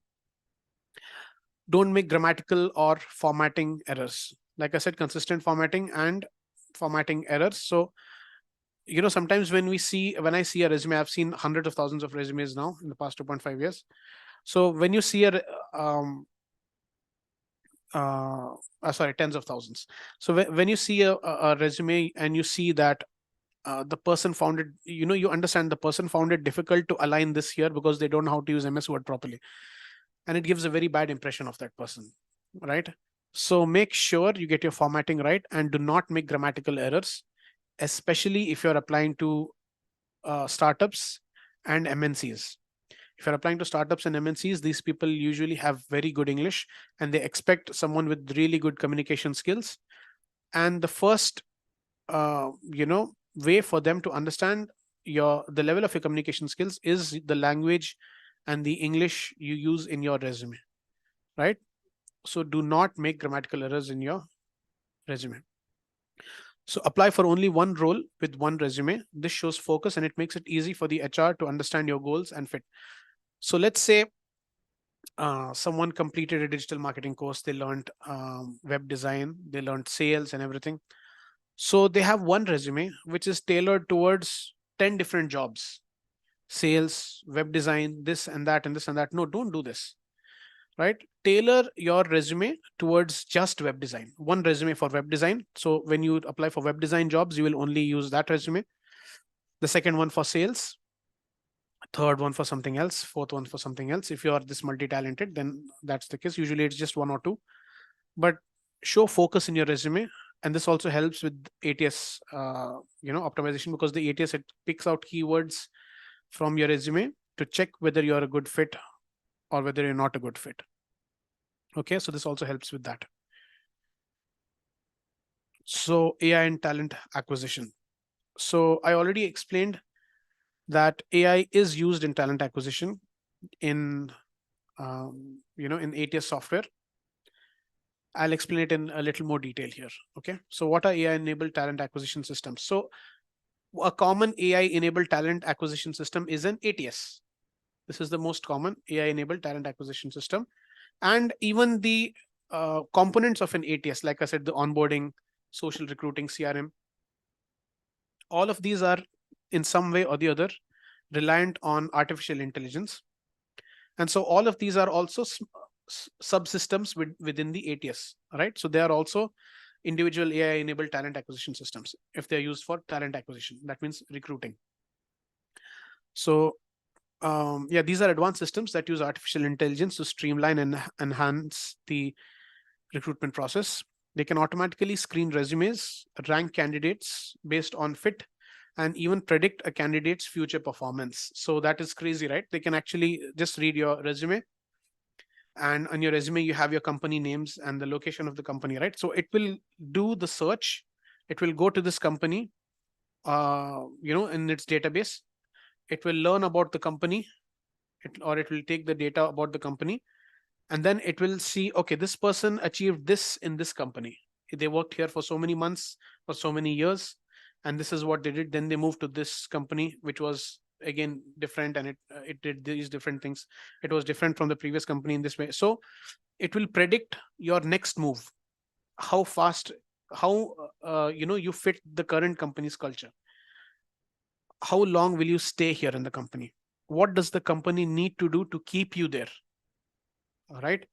Don't make grammatical or formatting errors. Like I said, consistent formatting and formatting errors. So, sometimes when I see a resume, I've seen hundreds of thousands of resumes now in the past 2.5 years. So when you see tens of thousands. So when you see a resume and you see that the person found it, you understand the person found it difficult to align this here because they don't know how to use MS Word properly. And it gives a very bad impression of that person, right? So make sure you get your formatting right and do not make grammatical errors, especially if you're applying to startups and MNCs. If you're applying to startups and MNCs, these people usually have very good English and they expect someone with really good communication skills. And the first, way for them to understand the level of your communication skills is the language and the English you use in your resume, right? So do not make grammatical errors in your resume. So apply for only one role with one resume. This shows focus and it makes it easy for the HR to understand your goals and fit. So let's say someone completed a digital marketing course, they learned web design, they learned sales and everything. So they have one resume which is tailored towards 10 different jobs: sales, web design, this and that, and this and that. No, don't do this, right? Tailor your resume towards just web design. One resume for web design. So when you apply for web design jobs, you will only use that resume. The second one for sales, third one for something else, fourth one for something else. If you are this multi-talented, then that's the case. Usually it's just one or two, but show focus in your resume. And this also helps with ATS, optimization, because the ATS, it picks out keywords from your resume to check whether you're a good fit or whether you're not a good fit. Okay, so this also helps with that. So AI and talent acquisition. So I already explained that AI is used in talent acquisition in in ATS software. I'll explain it in a little more detail here. Okay, so what are AI-enabled talent acquisition systems? So a common AI-enabled talent acquisition system is an ATS. This is the most common AI-enabled talent acquisition system. And even the components of an ATS, like I said, the onboarding, social recruiting, CRM, all of these are in some way or the other reliant on artificial intelligence. And so all of these are also subsystems within the ATS, right? So they are also individual AI-enabled talent acquisition systems if they're used for talent acquisition. That means recruiting. So these are advanced systems that use artificial intelligence to streamline and enhance the recruitment process. They can automatically screen resumes, rank candidates based on fit, and even predict a candidate's future performance. So that is crazy, right? They can actually just read your resume, and on your resume, you have your company names and the location of the company, right? So it will do the search. It will go to this company, in its database. It will learn about the company, or it will take the data about the company, and then it will see, okay, this person achieved this in this company. They worked here for so many months, for so many years, and this is what they did. Then they moved to this company, which was again different, and it did these different things. It was different from the previous company in this way. So it will predict your next move, how fast, how you fit the current company's culture, how long will you stay here in the company, what does the company need to do to keep you there, all right,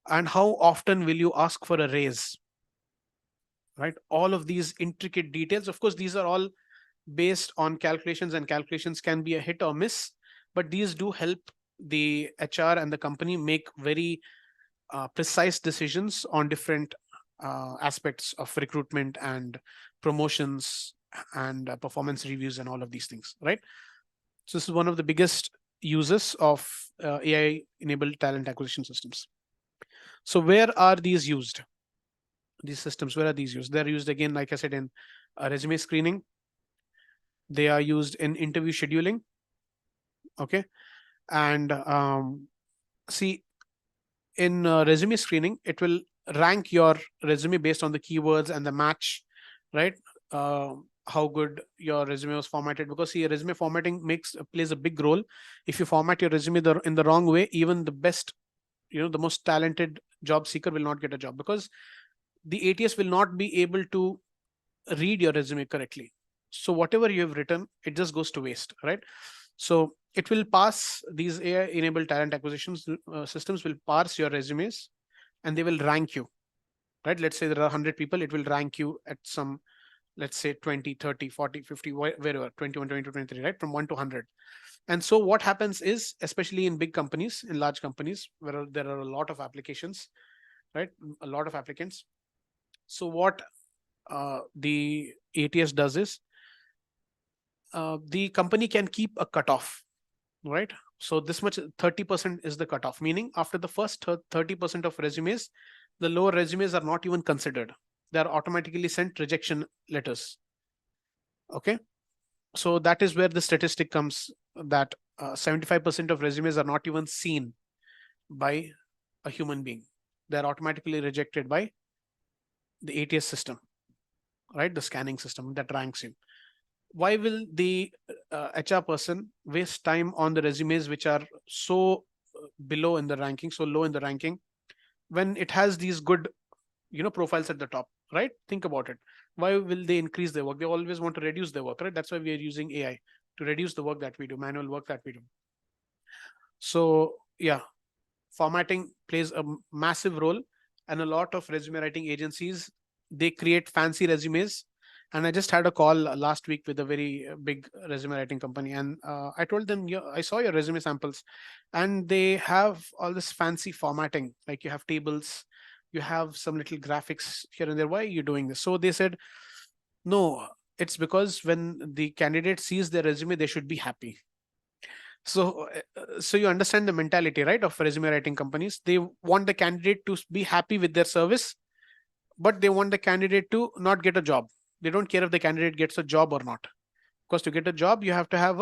and how often will you ask for a raise, right? All of these intricate details. Of course, these are all based on calculations, and calculations can be a hit or miss, but these do help the HR and the company make very precise decisions on different aspects of recruitment and promotions and performance reviews and all of these things, right? So this is one of the biggest uses of AI enabled talent acquisition systems. So where are these used? These systems, where are these used? They're used, again, like I said, in resume screening. They are used in interview scheduling. Okay. And see, in resume screening, it will rank your resume based on the keywords and the match, right? How good your resume was formatted, because see, resume formatting plays a big role. If you format your resume in the wrong way, even the best, the most talented job seeker will not get a job, because the ATS will not be able to read your resume correctly. So whatever you have written, it just goes to waste, right? So it will pass, these AI enabled talent acquisitions systems will parse your resumes, and they will rank you, right? Let's say there are 100 people, it will rank you at some, let's say 20, 30, 40, 50, wherever, 21, 22, 23, right? From 1 to 100. And so what happens is, especially in big companies, in large companies, where there are a lot of applications, right? A lot of applicants. So what the ATS does is, the company can keep a cutoff, right? So this much, 30% is the cutoff, meaning after the first 30% of resumes, the lower resumes are not even considered. They are automatically sent rejection letters. Okay. So that is where the statistic comes that 75% of resumes are not even seen by a human being. They're automatically rejected by the ATS system, right? The scanning system that ranks you. Why will the HR person waste time on the resumes which are so below in the ranking, so low in the ranking, when it has these good, profiles at the top, right? Think about it. Why will they increase their work? They always want to reduce their work, right? That's why we are using AI to reduce the work that we do, manual work that we do. So yeah, formatting plays a massive role, and a lot of resume writing agencies, they create fancy resumes. And I just had a call last week with a very big resume writing company, and I told them, yeah, I saw your resume samples, and they have all this fancy formatting, like you have tables, you have some little graphics here and there. Why are you doing this? So they said, no, it's because when the candidate sees their resume, they should be happy. So you understand the mentality, right, of resume writing companies. They want the candidate to be happy with their service, but they want the candidate to not get a job. They don't care if the candidate gets a job or not, because to get a job, you have to have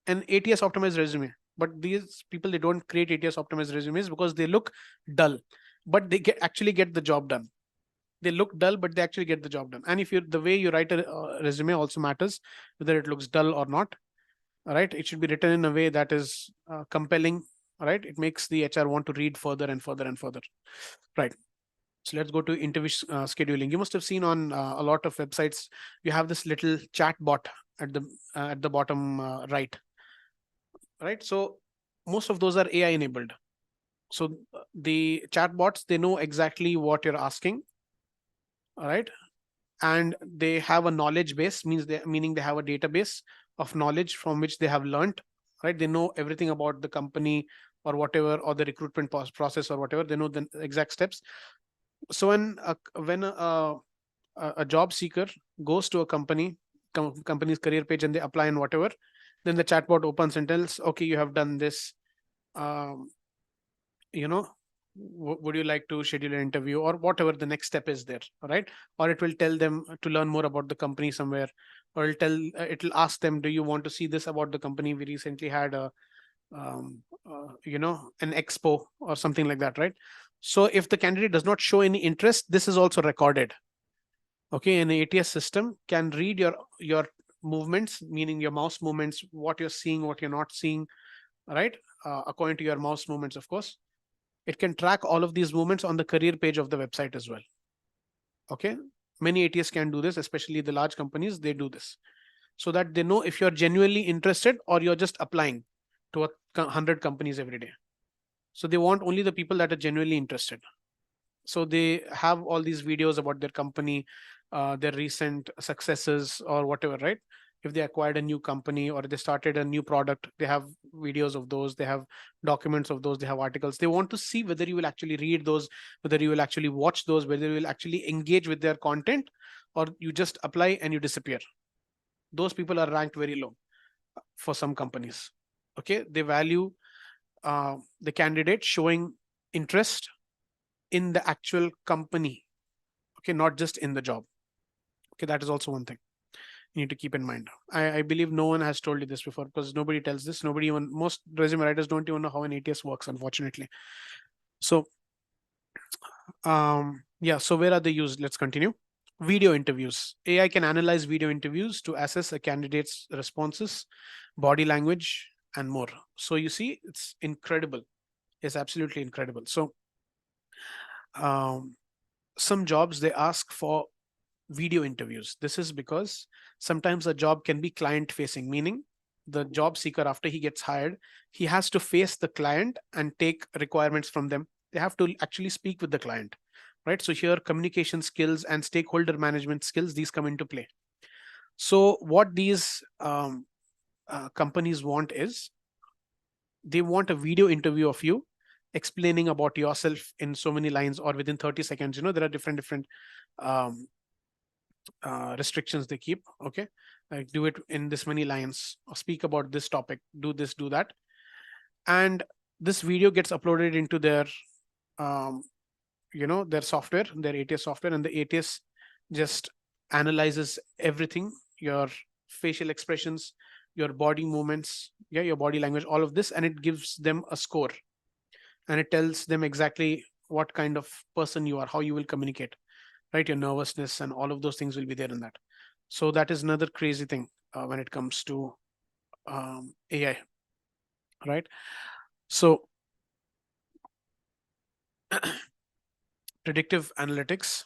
an ATS optimized resume. But these people, they don't create ATS optimized resumes because they look dull, but they actually get the job done. They look dull, but they actually get the job done. And if the way you write a resume also matters, whether it looks dull or not. Right, it should be written in a way that is compelling, right? It makes the HR want to read further and further and further, right? So let's go to interview scheduling. You must have seen on a lot of websites, you have this little chat bot at the bottom right, right? So most of those are AI enabled. So the chat bots, they know exactly what you're asking, all right? And they have a knowledge base, meaning they have a database of knowledge from which they have learned, right? They know everything about the company or whatever, or the recruitment process or whatever. They know the exact steps. So when a job seeker goes to a company's career page and they apply and whatever, then the chatbot opens and tells, okay, you have done this, um, you know would you like to schedule an interview, or whatever the next step is there, right? Or it will tell them to learn more about the company somewhere, or it'll ask them, do you want to see this about the company? We recently had an expo or something like that, right? So if the candidate does not show any interest, this is also recorded. Okay, an ATS system can read your movements, meaning your mouse movements, what you're seeing, what you're not seeing, right? According to your mouse movements, of course. It can track all of these movements on the career page of the website as well. Okay, many ATS can do this, especially the large companies. They do this so that they know if you're genuinely interested or you're just applying to 100 companies every day. So they want only the people that are genuinely interested. So they have all these videos about their company, their recent successes or whatever, right? If they acquired a new company or they started a new product, they have videos of those, they have documents of those, they have articles. They want to see whether you will actually read those, whether you will actually watch those, whether you will actually engage with their content, or you just apply and you disappear. Those people are ranked very low for some companies. Okay, they value the candidate showing interest in the actual company, okay, not just in the job. Okay, that is also one thing you need to keep in mind. I believe no one has told you this before, because nobody tells this. Most resume writers don't even know how an ATS works, unfortunately. So yeah, so where are they used? Let's continue. Video interviews. AI can analyze video interviews to assess a candidate's responses, body language, and more. So you see, it's incredible. It's absolutely incredible. So some jobs, they ask for video interviews. This is because sometimes a job can be client facing, meaning the job seeker, after he gets hired, he has to face the client and take requirements from them. They have to actually speak with the client, right? So here, communication skills and stakeholder management skills, these come into play. So what these companies want is, they want a video interview of you explaining about yourself in so many lines or within 30 seconds. There are different um, restrictions they keep. Okay, like do it in this many lines, or speak about this topic, do this, do that. And this video gets uploaded into their their software, their ATS software, and the ATS just analyzes everything, your facial expressions, your body movements, your body language, all of this, and it gives them a score, and it tells them exactly what kind of person you are, how you will communicate, right? Your nervousness and all of those things will be there in that. So that is another crazy thing when it comes to AI, right? So predictive analytics.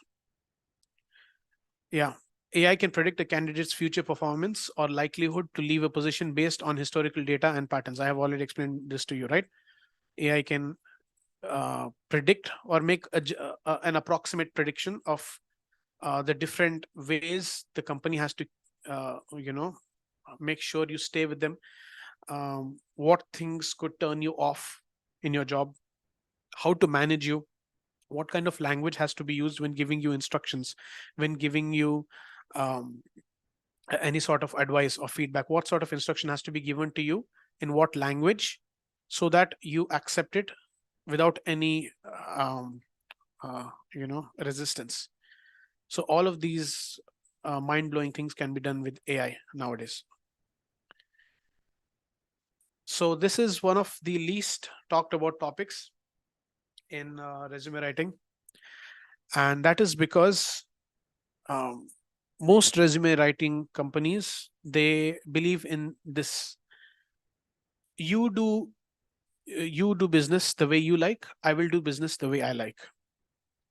Yeah. AI can predict a candidate's future performance or likelihood to leave a position based on historical data and patterns. I have already explained this to you, right? AI can predict or make an approximate prediction of the different ways the company has to, make sure you stay with them. What things could turn you off in your job, how to manage you, what kind of language has to be used when giving you instructions, when giving you um, any sort of advice or feedback, what sort of instruction has to be given to you in what language, so that you accept it without any resistance. So all of these mind-blowing things can be done with AI nowadays. So this is one of the least talked about topics in resume writing, and that is because um, most resume writing companies, they believe in this: you do you do business the way you like, I will do business the way I like.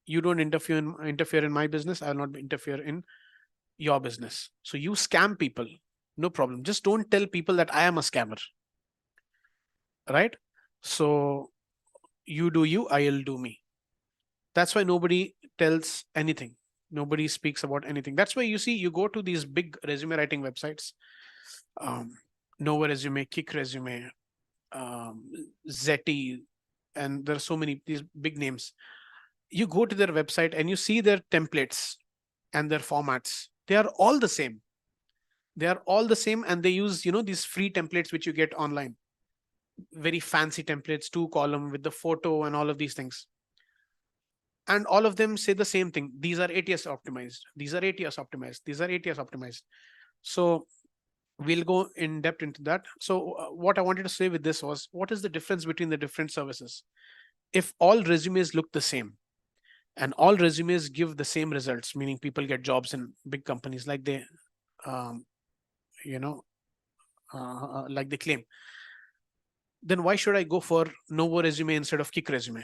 You don't interfere in my business, I will not interfere in your business. So you scam people, no problem, just don't tell people that I am a scammer, right? So you do you, I'll do me. That's why nobody tells anything, nobody speaks about anything. That's why you see, you go to these big resume writing websites, um, Nova Resume, Kick Resume, Zeti, and there are so many these big names. You go to their website and you see their templates and their formats, they are all the same. They are all the same, and they use, these free templates which you get online, very fancy templates, 2 column with the photo and all of these things. And all of them say the same thing: these are ATS optimized, these are ATS optimized, these are ATS optimized. So we'll go in depth into that. So what I wanted to say with this was, what is the difference between the different services? If all resumes look the same and all resumes give the same results, meaning people get jobs in big companies like they um, you know like they claim, then why should I go for Novo Resume instead of Kick Resume?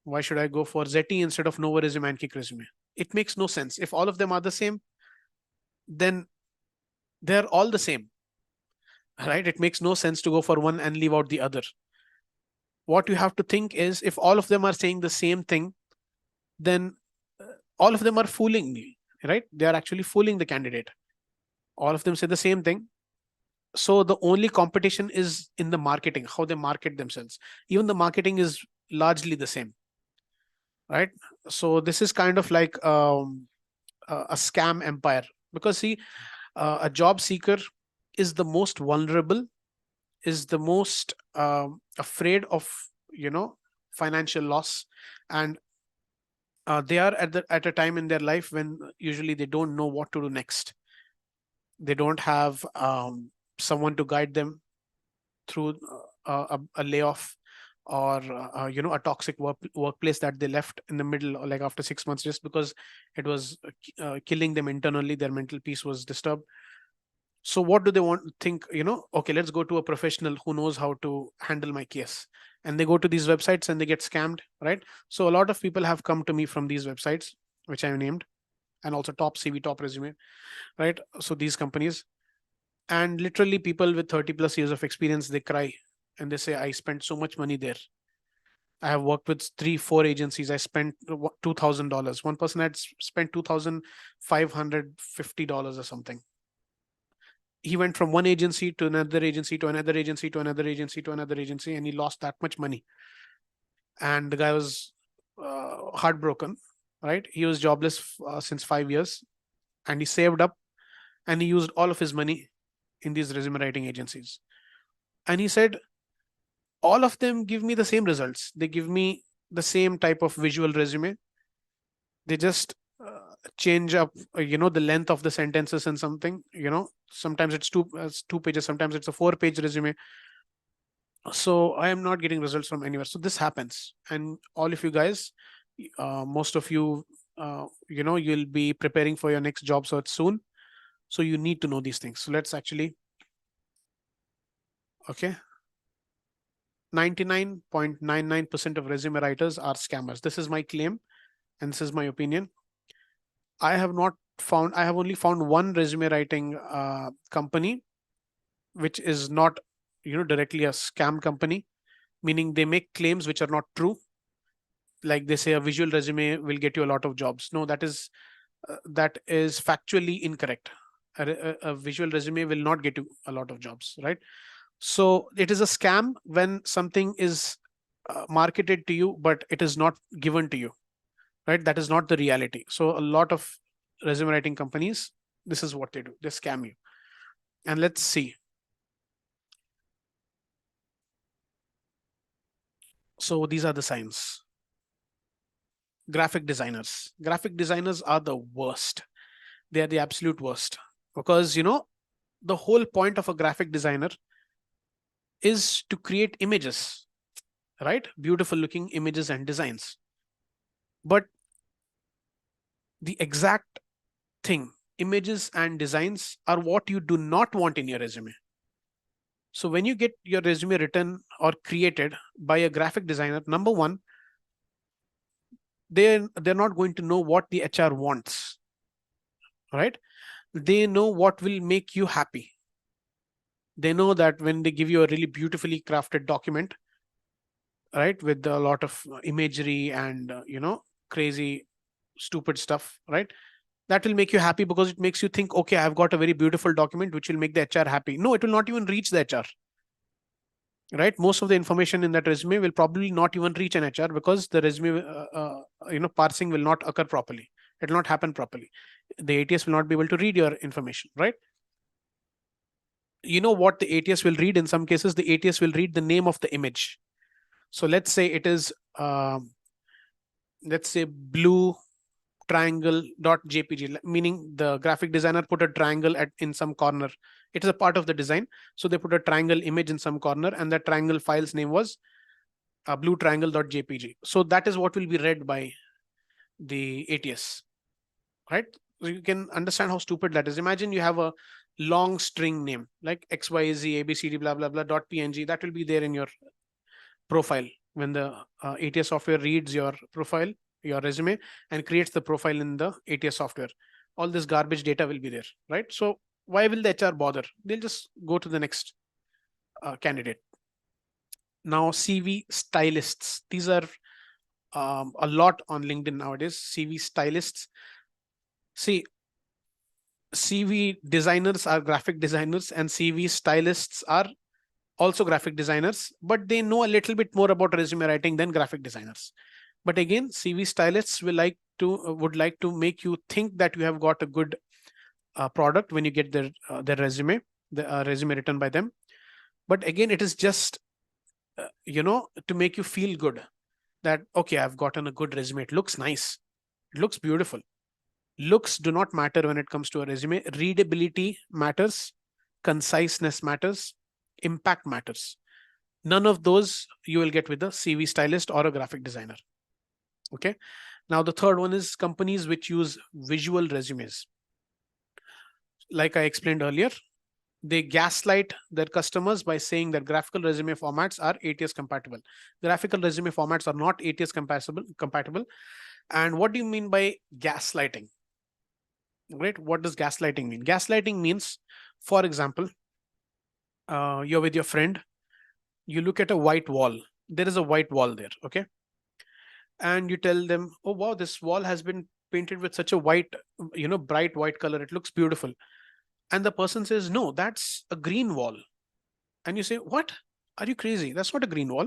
Why should I go for Zeti instead of Novo Resume and Kick Resume? It makes no sense. If all of them are the same, then they're all the same, right? It makes no sense to go for one and leave out the other. What you have to think is, if all of them are saying the same thing, then all of them are fooling me, right? They are actually fooling the candidate. All of them say the same thing. So the only competition is in the marketing, how they market themselves. Even the marketing is largely the same, right? So this is kind of like a scam empire, because see, a job seeker is the most vulnerable, is the most afraid of, financial loss, and they are at a time in their life when usually they don't know what to do next. They don't have someone to guide them through a layoff, or a toxic workplace that they left in the middle, or like after 6 months, just because it was killing them internally. Their mental peace was disturbed. So what do they want to think? Okay, let's go to a professional who knows how to handle my case. And they go to these websites and they get scammed, right? So a lot of people have come to me from these websites, which I named, and also Top CV, Top Resume, right? So these companies, and literally people with 30 plus years of experience, they cry and they say, I spent so much money there. I have worked with 3 4 agencies, I spent $2,000. One person had spent $2,550 or something. He went from one agency to another agency to another agency to another agency to another agency, and he lost that much money. And the guy was heartbroken, right? He was jobless since 5 years, and he saved up, and he used all of his money in these resume writing agencies. And he said, all of them give me the same results. They give me the same type of visual resume. They just change up, the length of the sentences and something, sometimes it's two pages, sometimes it's a 4-page resume. So I am not getting results from anywhere. So this happens, and all of you guys, most of you, you'll be preparing for your next job search soon. So you need to know these things. So let's actually, okay. 99.99% of resume writers are scammers. This is my claim, and this is my opinion. I have only found one resume writing company, which is not, directly a scam company, meaning they make claims which are not true. Like they say a visual resume will get you a lot of jobs. No, that is factually incorrect. A visual resume will not get you a lot of jobs, right? So it is a scam when something is marketed to you, but it is not given to you, right? That is not the reality. So a lot of resume writing companies, this is what they do. They scam you. And let's see. So these are the signs. Graphic designers. Graphic designers are the worst. They are the absolute worst, because, the whole point of a graphic designer is to create images, right? Beautiful looking images and designs. But the exact thing, images and designs, are what you do not want in your resume. So when you get your resume written or created by a graphic designer, number one, they're not going to know what the HR wants, right? They know what will make you happy. They know that when they give you a really beautifully crafted document, right, with a lot of imagery and crazy stupid stuff, right, that will make you happy because it makes you think, okay, I've got a very beautiful document which will make the HR happy. No, it will not even reach the HR, right? Most of the information in that resume will probably not even reach an HR, because the resume parsing will not occur properly. It will not happen properly. The ATS will not be able to read your information, right? You know what the ATS will read? In some cases, the ATS will read the name of the image. So let's say it is, let's say blue triangle.jpg, meaning the graphic designer put a triangle in some corner. It is a part of the design. So they put a triangle image in some corner, and that triangle file's name was blue triangle.jpg. So that is what will be read by the ATS, right? So you can understand how stupid that is. Imagine you have a long string name like XYZ, ABCD, blah, blah, blah, .png. That will be there in your profile when the ATS software reads your profile, your resume, and creates the profile in the ATS software. All this garbage data will be there, right? So why will the HR bother? They'll just go to the next candidate. Now, CV stylists. These are a lot on LinkedIn nowadays. CV stylists. See, CV designers are graphic designers, and CV stylists are also graphic designers, but they know a little bit more about resume writing than graphic designers. But again, CV stylists would like to make you think that you have got a good product when you get their resume, the resume written by them. But again, it is just to make you feel good that, okay, I've gotten a good resume. It looks nice. It looks beautiful. Looks do not matter when it comes to a resume. Readability matters. Conciseness matters. Impact matters. None of those you will get with a CV stylist or a graphic designer. Okay. Now, the third one is companies which use visual resumes. Like I explained earlier, they gaslight their customers by saying that graphical resume formats are ATS compatible. Graphical resume formats are not ATS compatible. And what do you mean by gaslighting? Right? What does gaslighting mean? Gaslighting means, for example, you're with your friend, you look at a white wall. There is a white wall there, okay? And you tell them, oh, wow, this wall has been painted with such a white, bright white color. It looks beautiful. And the person says, no, that's a green wall. And you say, what? Are you crazy? That's not a green wall.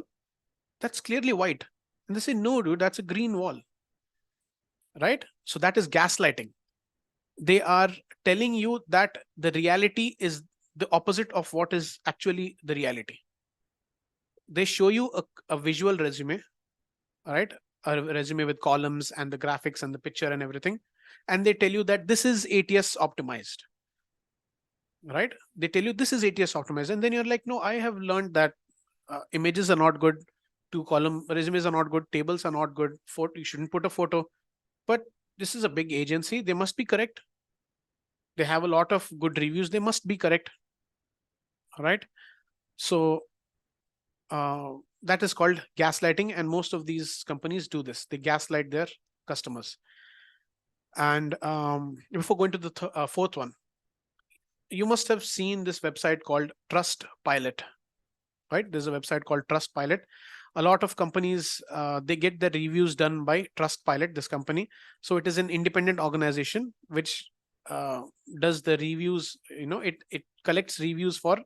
That's clearly white. And they say, no, dude, that's a green wall. Right? So that is gaslighting. They are telling you that the reality is the opposite of what is actually the reality. They show you a visual resume, all right? A resume with columns and the graphics and the picture and everything. and they tell you that this is ATS optimized, right? They tell you this is ATS optimized, and then you're like, no, I have learned that images are not good, 2-column resumes are not good, tables are not good, photo, you shouldn't put a photo. But this is a big agency, they must be correct. They have a lot of good reviews, they must be correct, right? So that is called gaslighting, and most of these companies do this. They gaslight their customers. And before going to the fourth one, you must have seen this website called Trustpilot, right? There's a website called Trustpilot. A lot of companies, they get the reviews done by Trustpilot, this company. So it is an independent organization which does the reviews. It collects reviews for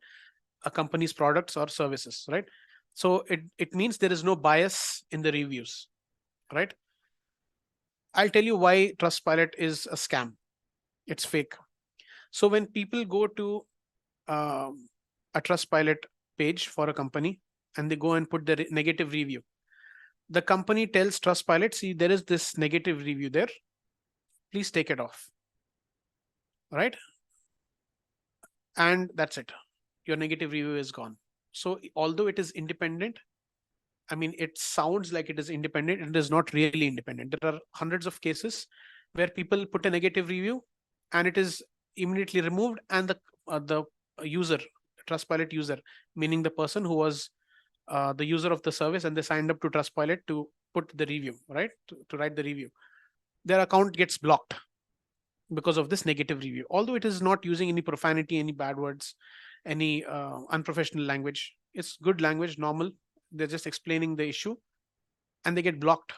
a company's products or services, right? So it means there is no bias in the reviews, right? I'll tell you why Trustpilot is a scam. It's fake. So when people go to a Trustpilot page for a company and they go and put their negative review, the company tells Trustpilot, see, there is this negative review there, please take it off, right? And that's it. Your negative review is gone. So although it is independent, I mean, it sounds like it is independent. It is not really independent. There are hundreds of cases where people put a negative review and it is immediately removed, and the user, Trustpilot user, meaning the person who was the user of the service and they signed up to Trustpilot to put the review, right? To write the review, their account gets blocked because of this negative review. Although it is not using any profanity, any bad words, any unprofessional language. It's good language, normal. They're just explaining the issue and they get blocked.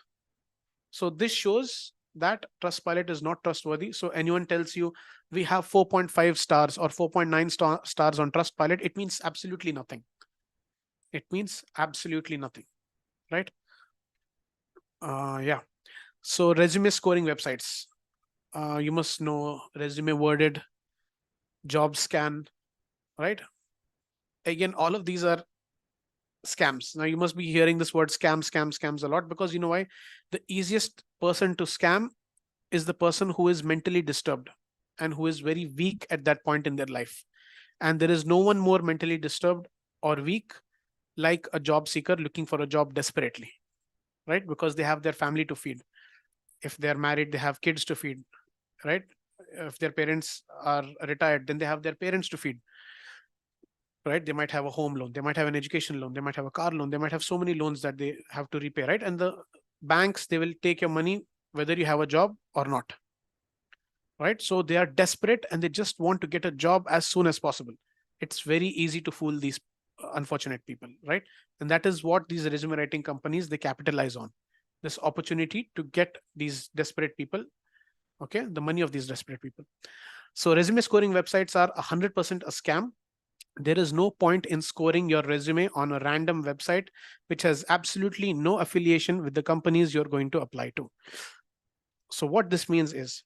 So this shows that Trustpilot is not trustworthy. So anyone tells you we have 4.5 stars or 4.9 stars on Trustpilot, it means absolutely nothing. It means absolutely nothing, right? Yeah. So resume scoring websites. You must know Resume Worded, Job Scan, right? Again, all of these are scams. Now you must be hearing this word scams a lot, because you know why? The easiest person to scam is the person who is mentally disturbed and who is very weak at that point in their life. And there is no one more mentally disturbed or weak like a job seeker looking for a job desperately, right? Because they have their family to feed. If they're married, they have kids to feed, right? If their parents are retired, then they have their parents to feed, right? They might have a home loan, they might have an education loan, they might have a car loan, they might have so many loans that they have to repay, right? And the banks, they will take your money whether you have a job or not, right? So they are desperate and they just want to get a job as soon as possible. It's very easy to fool these unfortunate people, right? And that is what these resume writing companies, they capitalize on, this opportunity to get these desperate people, okay, the money of these desperate people. So resume scoring websites are 100% a scam. There is no point in scoring your resume on a random website which has absolutely no affiliation with the companies you're going to apply to. So what this means is,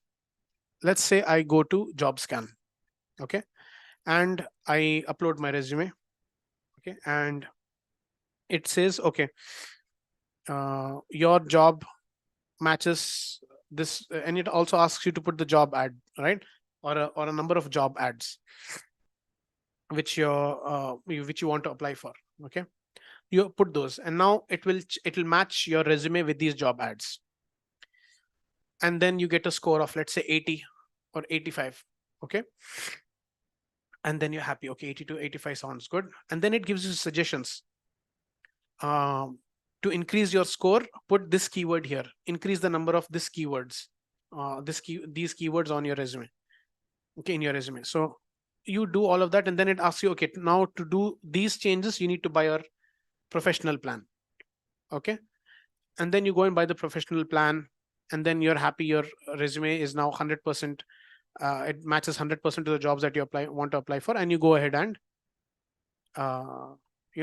let's say I go to JobScan, okay, and I upload my resume, okay, and it says, okay, your job matches this, and it also asks you to put the job ad, right, or a number of job ads which you want to apply for, okay. You put those, and now it will match your resume with these job ads, and then you get a score of, let's say, 80 or 85, okay, and then you're happy. Okay, 80 to 85 sounds good. And then it gives you suggestions. To increase your score, put this keyword here, increase the number of this keywords, these keywords on your resume, okay, in your resume. So you do all of that, and then it asks you, okay, now to do these changes, you need to buy your professional plan, okay. And then you go and buy the professional plan, and then you're happy. Your resume is now 100%. It matches 100% to the jobs that you want to apply for, and you go ahead and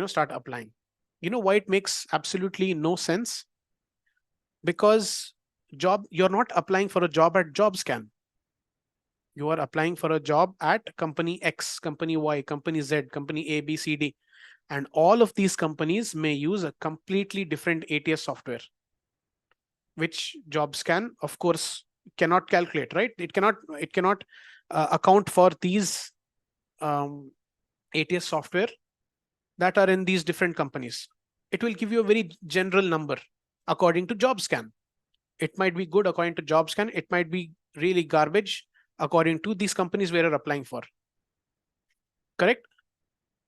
start applying. You know why it makes absolutely no sense? Because you're not applying for a job at JobScan. You are applying for a job at company X, company Y, company Z, company A, B, C, D. And all of these companies may use a completely different ATS software, which JobScan, of course, cannot calculate, right? It cannot account for these ATS software that are in these different companies. It will give you a very general number according to JobScan. It might be good according to JobScan. It might be really garbage according to these companies where you're applying for. Correct?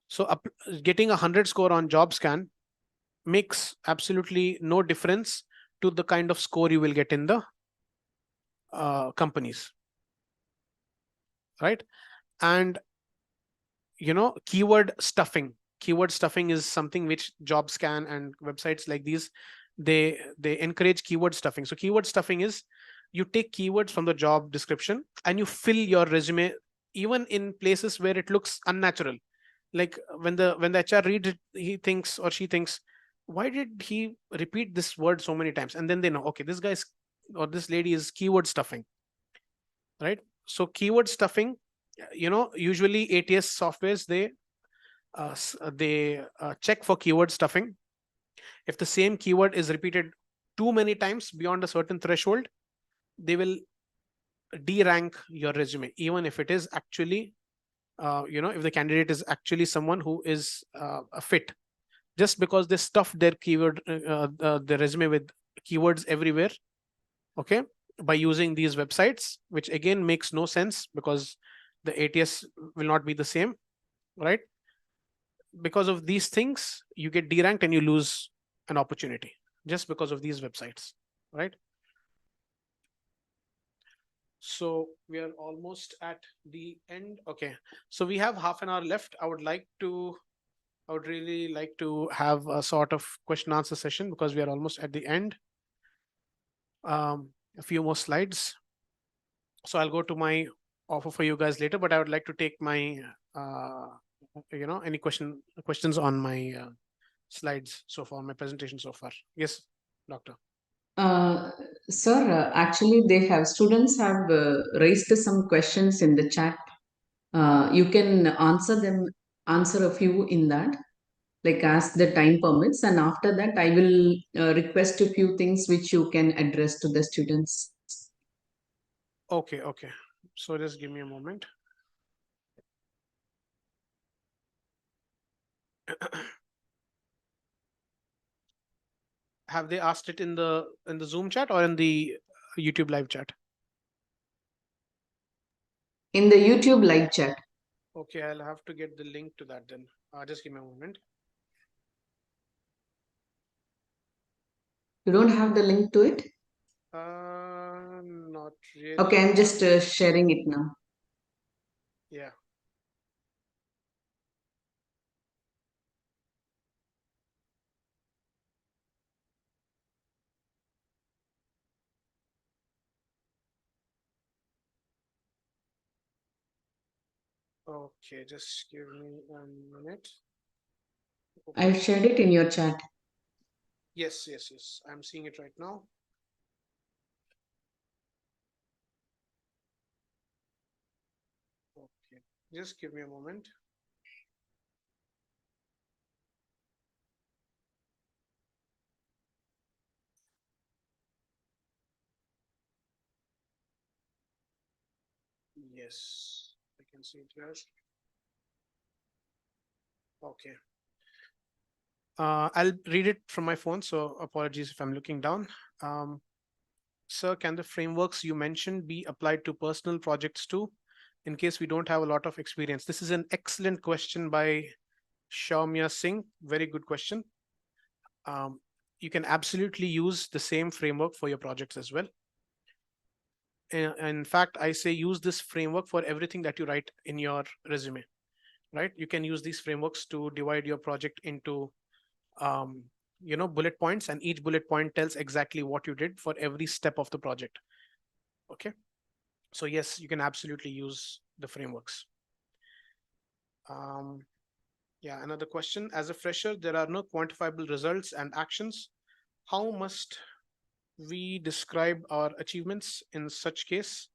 So getting 100 score on JobScan makes absolutely no difference to the kind of score you will get in the companies, right? And keyword stuffing is something which JobScan and websites like these, they encourage keyword stuffing. So keyword stuffing is you take keywords from the job description and you fill your resume even in places where it looks unnatural. Like when the HR reads it, he thinks or she thinks, why did he repeat this word so many times? And then they know, okay, this guy's or this lady is keyword stuffing, right? So keyword stuffing, usually ATS softwares, they check for keyword stuffing. If the same keyword is repeated too many times beyond a certain threshold, they will de-rank your resume, even if it is actually, if the candidate is actually someone who is a fit. Just because they stuffed their the resume with keywords everywhere, okay, by using these websites, which again makes no sense because the ATS will not be the same, right? Because of these things, you get deranked and you lose an opportunity just because of these websites, right? So we are almost at the end. Okay, so we have half an hour left. I would really like to have a sort of question answer session because we are almost at the end. A few more slides. So I'll go to my offer for you guys later, but I would like to take my any questions on my slides so far, my presentation so far. Yes, doctor. Sir, actually, students have raised some questions in the chat. You can answer a few in that, like as the time permits, and after that, I will request a few things which you can address to the students. Okay. So just give me a moment. Have they asked it in the Zoom chat or in the YouTube live chat? In the YouTube live chat. Okay, I'll have to get the link to that then. Just give me a moment. You don't have the link to it? Not really. Okay, I'm just sharing it now. Yeah. Okay, just give me a minute. Okay. I've shared it in your chat. Yes. I'm seeing it right now. Okay, just give me a moment. Yes, I can see it here. Okay. I'll read it from my phone, so apologies if I'm looking down. Sir, can the frameworks you mentioned be applied to personal projects too, in case we don't have a lot of experience? This is an excellent question by Shaumya Singh. Very good question. You can absolutely use the same framework for your projects as well. In fact, I say use this framework for everything that you write in your resume, right? You can use these frameworks to divide your project into bullet points, and each bullet point tells exactly what you did for every step of the project. Okay, so yes, you can absolutely use the frameworks. Yeah, another question. As a fresher, there are no quantifiable results and actions. How must we describe our achievements in such case?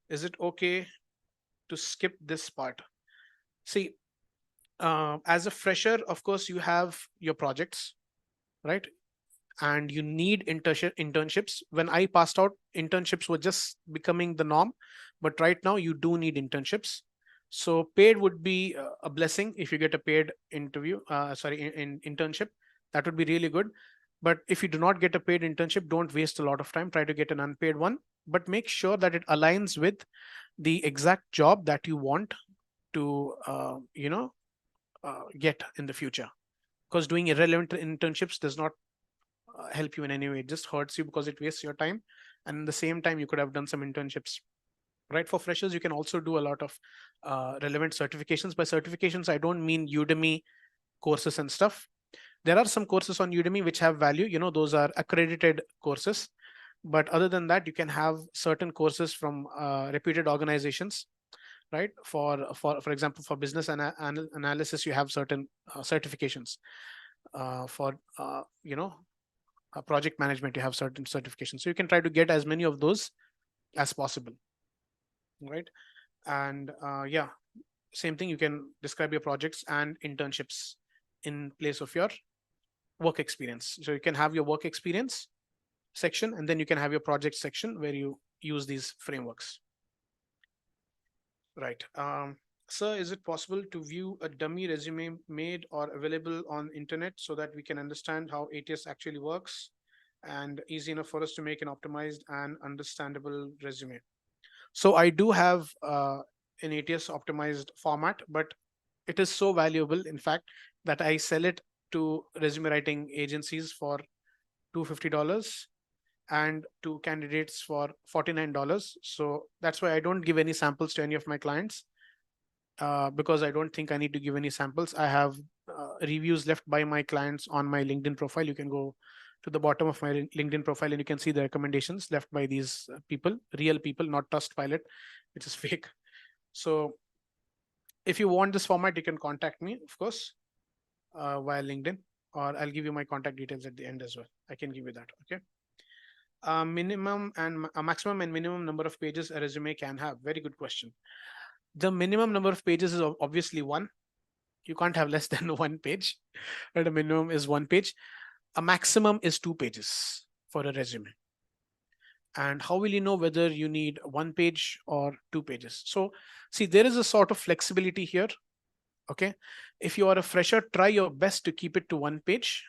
Is it okay to skip this part? See, as a fresher, of course, you have your projects, right? and you need internships. When I passed out, internships were just becoming the norm, but right now you do need internships. So paid would be a blessing if you get a paid internship. That would be really good. But if you do not get a paid internship, don't waste a lot of time. Try to get an unpaid one, but make sure that it aligns with the exact job that you want to, get in the future. Because doing irrelevant internships does not help you in any way. It just hurts you because it wastes your time. And at the same time, you could have done some internships. Right. For freshers, you can also do a lot of relevant certifications. By certifications, I don't mean Udemy courses and stuff. There are some courses on Udemy which have value. Those are accredited courses. But other than that, you can have certain courses from reputed organizations, right? For example, for business analysis, you have certain certifications. For project management, you have certain certifications. So you can try to get as many of those as possible, right? And yeah, same thing. You can describe your projects and internships in place of your work experience. So you can have your work experience section, and then you can have your project section where you use these frameworks. Right. Sir, is it possible to view a dummy resume made or available on internet so that we can understand how ATS actually works and easy enough for us to make an optimized and understandable resume? So I do have an ATS optimized format, but it is so valuable, in fact, that I sell it to resume writing agencies for $250 and to candidates for $49. So that's why I don't give any samples to any of my clients, because I don't think I need to give any samples. I have reviews left by my clients on my LinkedIn profile. You can go to the bottom of my LinkedIn profile and you can see the recommendations left by these people, real people, not Trustpilot, which is fake. So if you want this format, you can contact me, of course, via LinkedIn, or I'll give you my contact details at the end as well. I can give you that. Okay. Minimum and a maximum and minimum number of pages a resume can have. Very good question. The minimum number of pages is obviously one. You can't have less than 1 page, but a minimum is 1 page. A maximum is 2 pages for a resume. And how will you know whether you need 1 page or 2 pages? So see, there is a sort of flexibility here. Okay. If you are a fresher, try your best to keep it to 1 page.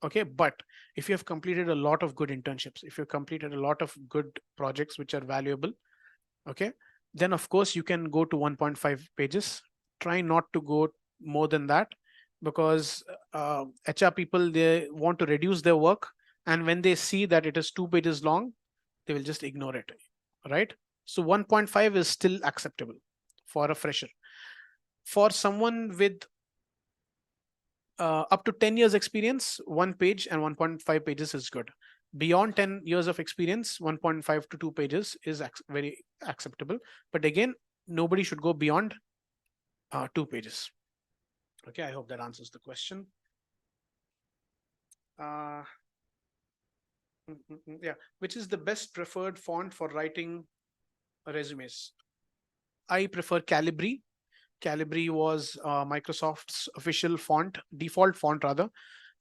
Okay. But if you have completed a lot of good internships, if you've completed a lot of good projects which are valuable, okay, then of course you can go to 1.5 pages. Try not to go more than that, because HR people, they want to reduce their work. And when they see that it is 2 pages long, they will just ignore it, right? So 1.5 is still acceptable for a fresher. For someone with up to 10 years experience, 1 page and 1.5 pages is good. Beyond 10 years of experience, 1.5 to 2 pages is very acceptable. But again, nobody should go beyond 2 pages. Okay, I hope that answers the question. Yeah, which is the best preferred font for writing resumes? I prefer Calibri. Calibri was Microsoft's official font, default font rather,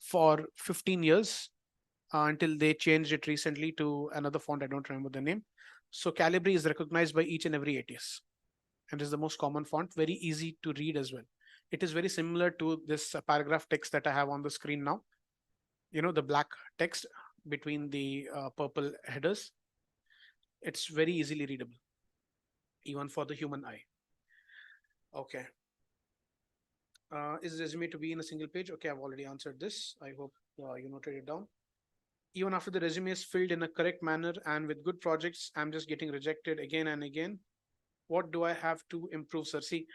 for 15 years until they changed it recently to another font. I don't remember the name. So Calibri is recognized by each and every ATS and is the most common font, very easy to read as well. It is very similar to this paragraph text that I have on the screen now. The black text between the purple headers. It's very easily readable, even for the human eye. Okay. Is resume to be in a single page? Okay, I've already answered this. I hope you noted it down. Even after the resume is filled in a correct manner and with good projects, I'm just getting rejected again and again. What do I have to improve, sir? See,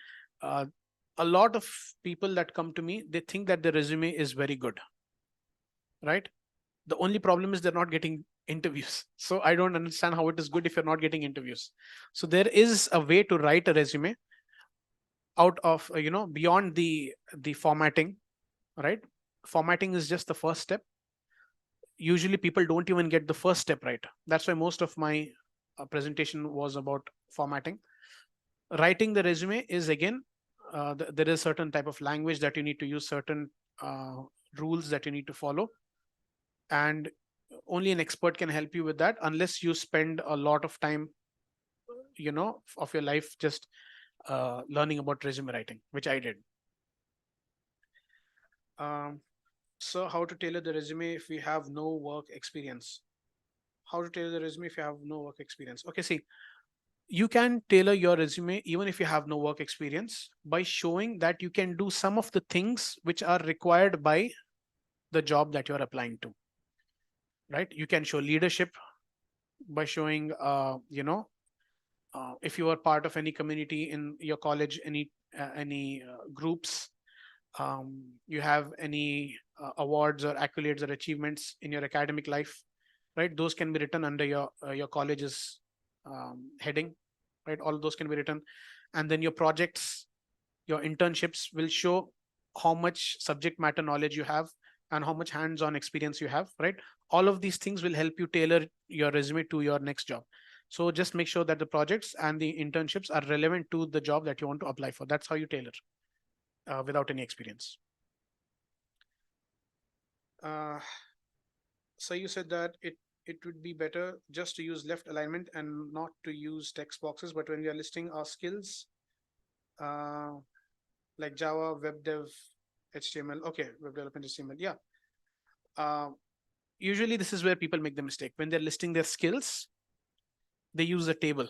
a lot of people that come to me, they think that the resume is very good, right? The only problem is they're not getting interviews. So I don't understand how it is good if you're not getting interviews. So there is a way to write a resume out of, beyond the formatting, right? Formatting is just the first step. Usually people don't even get the first step right. That's why most of my presentation was about formatting. Writing the resume is, again, there is certain type of language that you need to use, certain rules that you need to follow. and only an expert can help you with that, unless you spend a lot of time, of your life just learning about resume writing, which I did. Um, so how to tailor the resume if we have no work experience? How to tailor the resume if you have no work experience? Okay, see, you can tailor your resume even if you have no work experience by showing that you can do some of the things which are required by the job that you're applying to, right? You can show leadership by showing, if you are part of any community in your college, any groups, you have any awards or accolades or achievements in your academic life, right? Those can be written under your college's heading, right? All of those can be written, and then your projects, your internships will show how much subject matter knowledge you have and how much hands-on experience you have, right? All of these things will help you tailor your resume to your next job. So just make sure that the projects and the internships are relevant to the job that you want to apply for. That's how you tailor without any experience. Uh, so you said that it would be better just to use left alignment and not to use text boxes, but when we are listing our skills, uh, like Java, web dev, HTML. Okay, web development, HTML. Yeah. Uh, Usually this is where people make the mistake. When they're listing their skills, they use a table,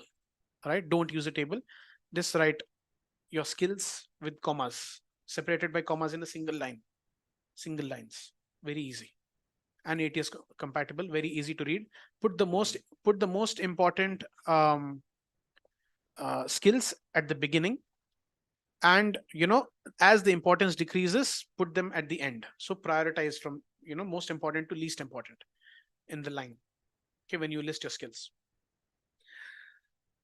right? Don't use a table. Just write your skills with commas, separated by commas in a single lines. Very easy. And ATS compatible, very easy to read. Put the most important skills at the beginning, and as the importance decreases, put them at the end. So prioritize from most important to least important in the line, okay, when you list your skills.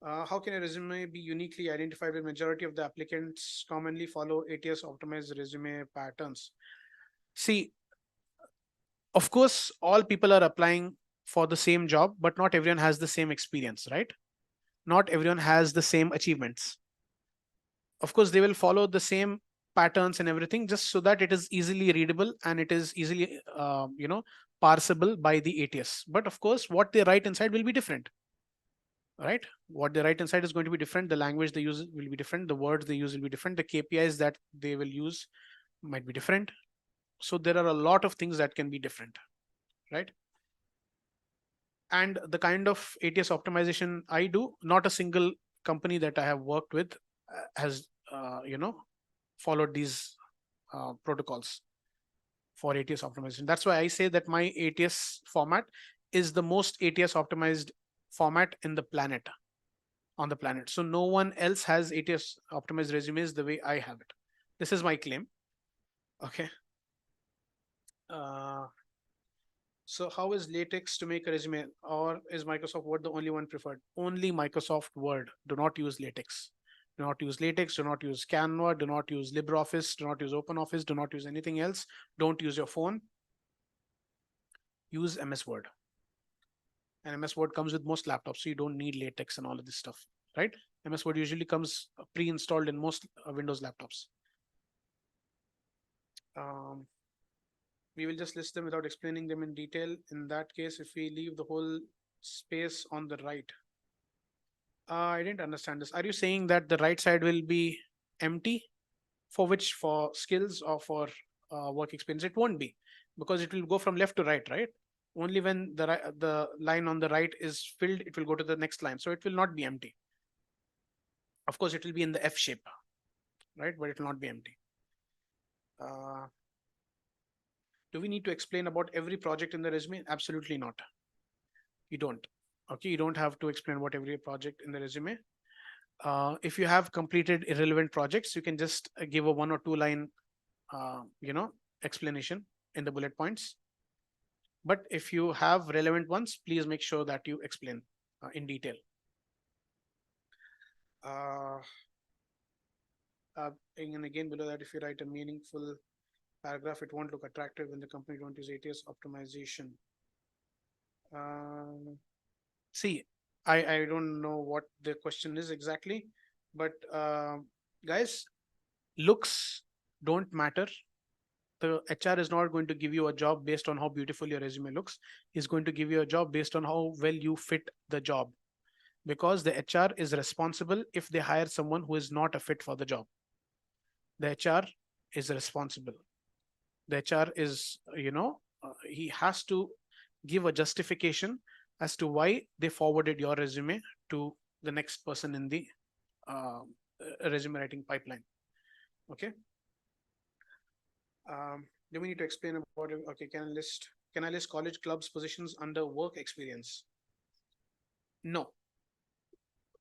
How can a resume be uniquely identified when majority of the applicants commonly follow ATS optimized resume patterns? See, of course, all people are applying for the same job, but not everyone has the same experience, right? Not everyone has the same achievements. Of course, they will follow the same patterns and everything, just so that it is easily readable and it is easily parsable by the ATS. But of course, what they write inside will be different, right? What they write inside is going to be different. The language they use will be different. The words they use will be different. The KPIs that they will use might be different. So there are a lot of things that can be different, right? And the kind of ATS optimization I do, not a single company that I have worked with has followed these protocols for ATS optimization. That's why I say that my ATS format is the most ATS optimized format in the planet, on the planet. So no one else has ATS optimized resumes the way I have it. This is my claim. Okay. So how is LaTeX to make a resume, or is Microsoft Word the only one preferred? Only Microsoft Word. Do not use LaTeX. Do not use LaTeX. Do not use Canva. Do not use LibreOffice. Do not use OpenOffice. Do not use anything else. Don't use your phone. Use MS Word. And MS Word comes with most laptops, so you don't need LaTeX and all of this stuff, right? MS Word usually comes pre-installed in most Windows laptops. We will just list them without explaining them in detail. In that case, if we leave the whole space on the right, I didn't understand this. Are you saying that the right side will be empty? For which? For skills or for work experience? It won't be, because it will go from left to right, right? Only when the line on the right is filled, it will go to the next line. So it will not be empty. Of course, it will be in the F shape, right? But it will not be empty. Do we need to explain about every project in the resume? Absolutely not. You don't. Okay, you don't have to explain about every project in the resume. If you have completed irrelevant projects, you can just give a 1 or 2 line, explanation in the bullet points. But if you have relevant ones, please make sure that you explain in detail. And again, below that, if you write a meaningful paragraph, it won't look attractive when the company don't use ATS optimization. See, I don't know what the question is exactly, but guys, looks don't matter. the HR is not going to give you a job based on how beautiful your resume looks. He's going to give you a job based on how well you fit the job, because the HR is responsible if they hire someone who is not a fit for the job. The HR is responsible. The HR is, he has to give a justification as to why they forwarded your resume to the next person in the uh, resume writing pipeline. Okay. Do we need to explain about it? Okay, can I list college clubs positions under work experience? No,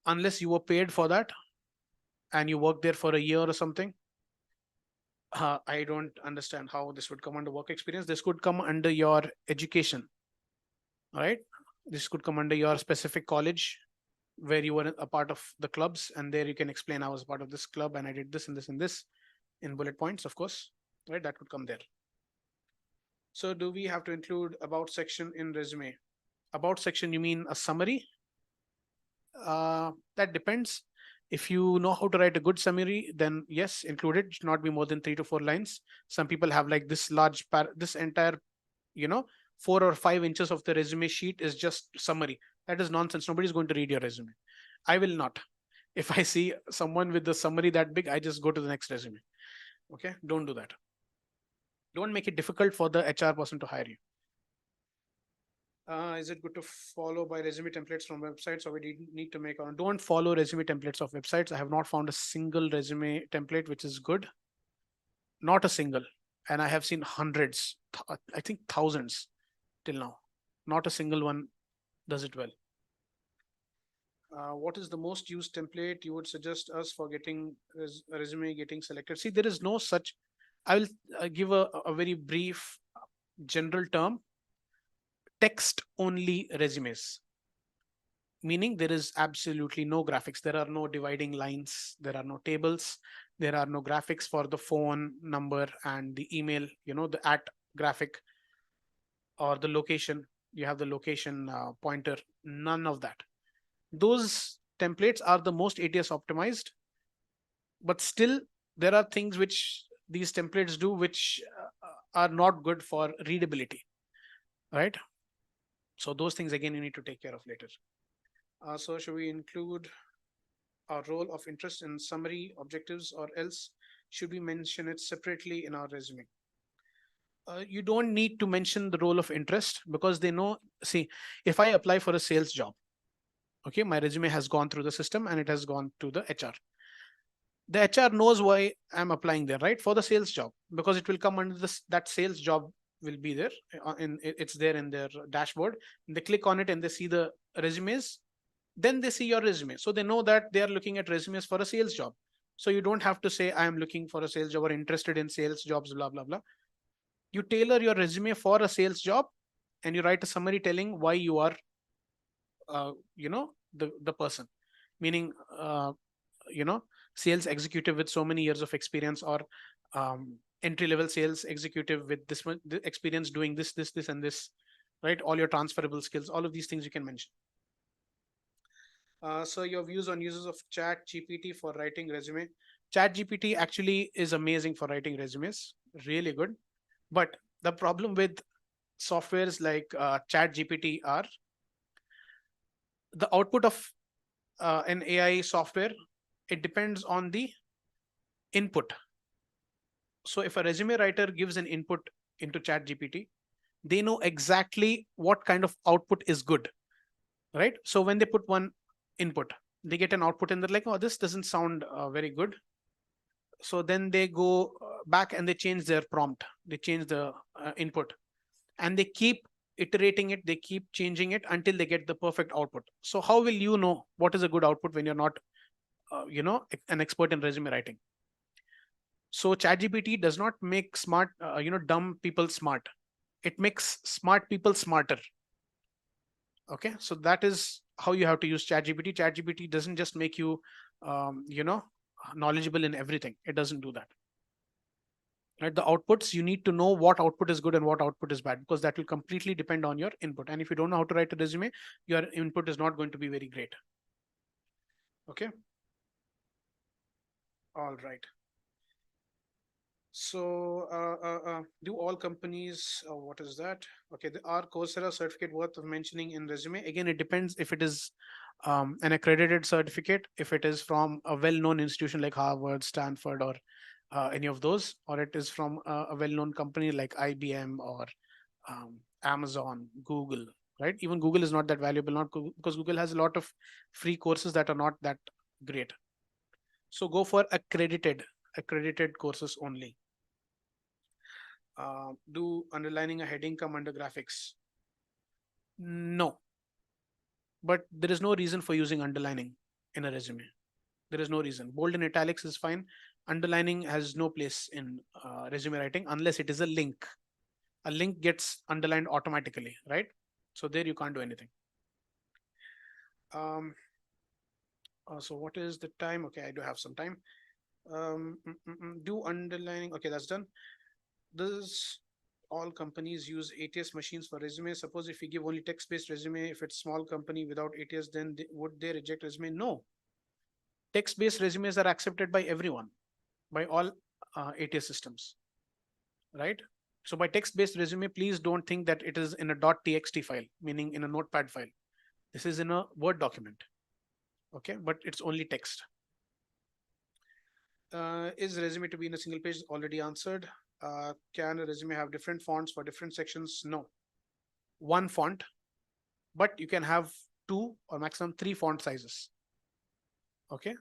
unless you were paid for that and you worked there for a year or something. I don't understand how this would come under work experience. This could come under your education. All right, this could come under your specific college where you were a part of the clubs, and there you can explain I was part of this club and I did this and this and this in bullet points, of course. Right, that could come there. So do we have to include about section in resume? About section, you mean a summary? That depends. If you know how to write a good summary, then yes, include it. It should not be more than 3 to 4 lines. Some people have like this large, this entire, 4 or 5 inches of the resume sheet is just summary. That is nonsense. Nobody's going to read your resume. I will not. If I see someone with the summary that big, I just go to the next resume. Okay, don't do that. Don't make it difficult for the HR person to hire you. Is it good to follow by resume templates from websites, or we need to make on? Don't follow resume templates of websites. I have not found a single resume template which is good. Not a single. And I have seen hundreds, I think thousands till now. Not a single one does it well. What is the most used template you would suggest us for getting a resume getting selected? See, there is no such. I will give a very brief general term. Text only resumes, meaning there is absolutely no graphics. There are no dividing lines. There are no tables. There are no graphics for the phone number and the email, the @ graphic or the location. You have the location pointer. None of that. Those templates are the most ATS optimized, but still there are things which these templates do which are not good for readability, right? So those things, again, you need to take care of later. So should we include our role of interest in summary objectives, or else should we mention it separately in our resume? You don't need to mention the role of interest, because they know, see, if I apply for a sales job, okay, my resume has gone through the system and it has gone to the HR. The HR knows why I'm applying there, right? For the sales job, because it will come under this, that sales job will be there it's there in their dashboard. They click on it and they see the resumes, then they see your resume. So they know that they are looking at resumes for a sales job. So you don't have to say I am looking for a sales job or interested in sales jobs, blah, blah, blah. You tailor your resume for a sales job and you write a summary telling why you are, the person, meaning, sales executive with so many years of experience, or entry-level sales executive with this much experience doing this, and this, right? All your transferable skills, all of these things you can mention. So your views on uses of Chat GPT for writing resume. Chat GPT actually is amazing for writing resumes, really good. But the problem with softwares like Chat GPT are the output of an AI software. It depends on the input. So if a resume writer gives an input into Chat GPT, they know exactly what kind of output is good, right? So when they put one input, they get an output and they're like, oh, this doesn't sound very good. So then they go back and they change their prompt. They change the input and they keep iterating it. They keep changing it until they get the perfect output. So how will you know what is a good output when you're not, an expert in resume writing? So ChatGPT does not make smart, dumb people smart. It makes smart people smarter. Okay, so that is how you have to use ChatGPT. ChatGPT doesn't just make you, knowledgeable in everything. It doesn't do that. Right? The outputs, you need to know what output is good and what output is bad, because that will completely depend on your input. And if you don't know how to write a resume, your input is not going to be very great. Okay. All right. So, do all companies, what is that? Okay, are Coursera certificate worth of mentioning in resume? Again, it depends if it is an accredited certificate, if it is from a well-known institution like Harvard, Stanford, or any of those, or it is from a well-known company like IBM or Amazon, Google, right? Even Google is not that valuable, not because Google has a lot of free courses that are not that great. So go for accredited courses only. Do underlining a heading come under graphics? No, but there is no reason for using underlining in a resume. There is no reason. Bold and italics is fine. Underlining has no place in resume writing unless it is a link. A link gets underlined automatically, right? So there you can't do anything. So what is the time? Okay, I do have some time. Do underlining. Okay, that's done. Does all companies use ATS machines for resume? Suppose if you give only text-based resume, if it's small company without ATS, then would they reject resume? No. Text-based resumes are accepted by everyone, by all ATS systems, right? So by text-based resume, please don't think that it is in a .txt file, meaning in a notepad file. This is in a Word document, okay? But it's only text. Is resume to be in a single page? Already answered. Can a resume have different fonts for different sections? No. One font, but you can have 2 or maximum 3 font sizes. Okay.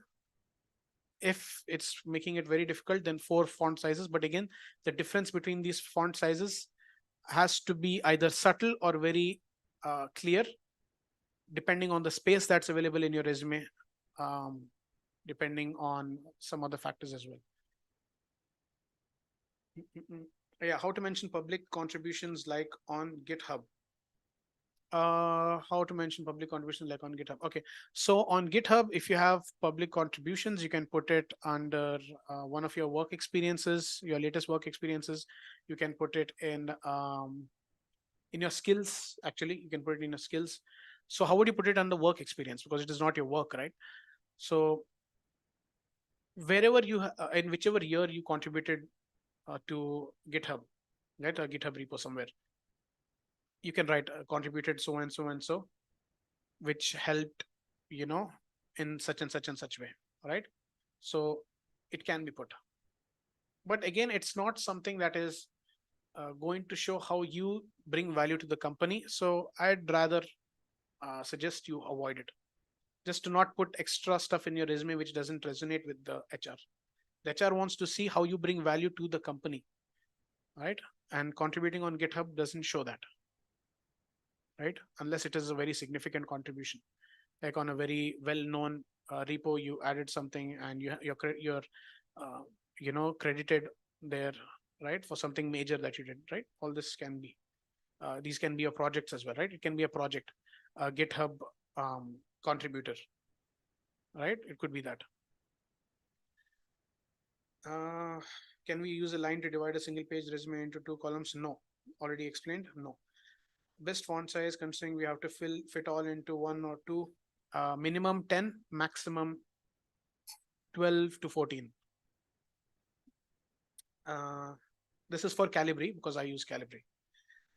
If it's making it very difficult, then 4 font sizes. But again, the difference between these font sizes has to be either subtle or very clear, depending on the space that's available in your resume, depending on some other factors as well. Yeah, how to mention public contributions like on GitHub. How to mention public contributions like on GitHub. Okay, so on GitHub, if you have public contributions, you can put it under one of your work experiences, your latest work experiences. You can put it in your skills. Actually, you can put it in your skills. So how would you put it under work experience? Because it is not your work, right? So wherever you in whichever year you contributed to GitHub, right, a GitHub repo somewhere, you can write contributed so and so and so, which helped, in such and such and such way, right? So it can be put, but again, it's not something that is going to show how you bring value to the company. So I'd rather suggest you avoid it. Just to not put extra stuff in your resume which doesn't resonate with the HR. The HR wants to see how you bring value to the company, right? And contributing on GitHub doesn't show that, right? Unless it is a very significant contribution, like on a very well-known repo, you added something and you're credited there, right, for something major that you did, right? All this can be these can be your projects as well, right? It can be a project, a GitHub contributor, right? It could be that. Can we use a line to divide a single page resume into 2 columns? No. Already explained. No. Best font size, considering we have to fit all into 1 or 2. Minimum 10, maximum 12 to 14. This is for Calibri because I use Calibri.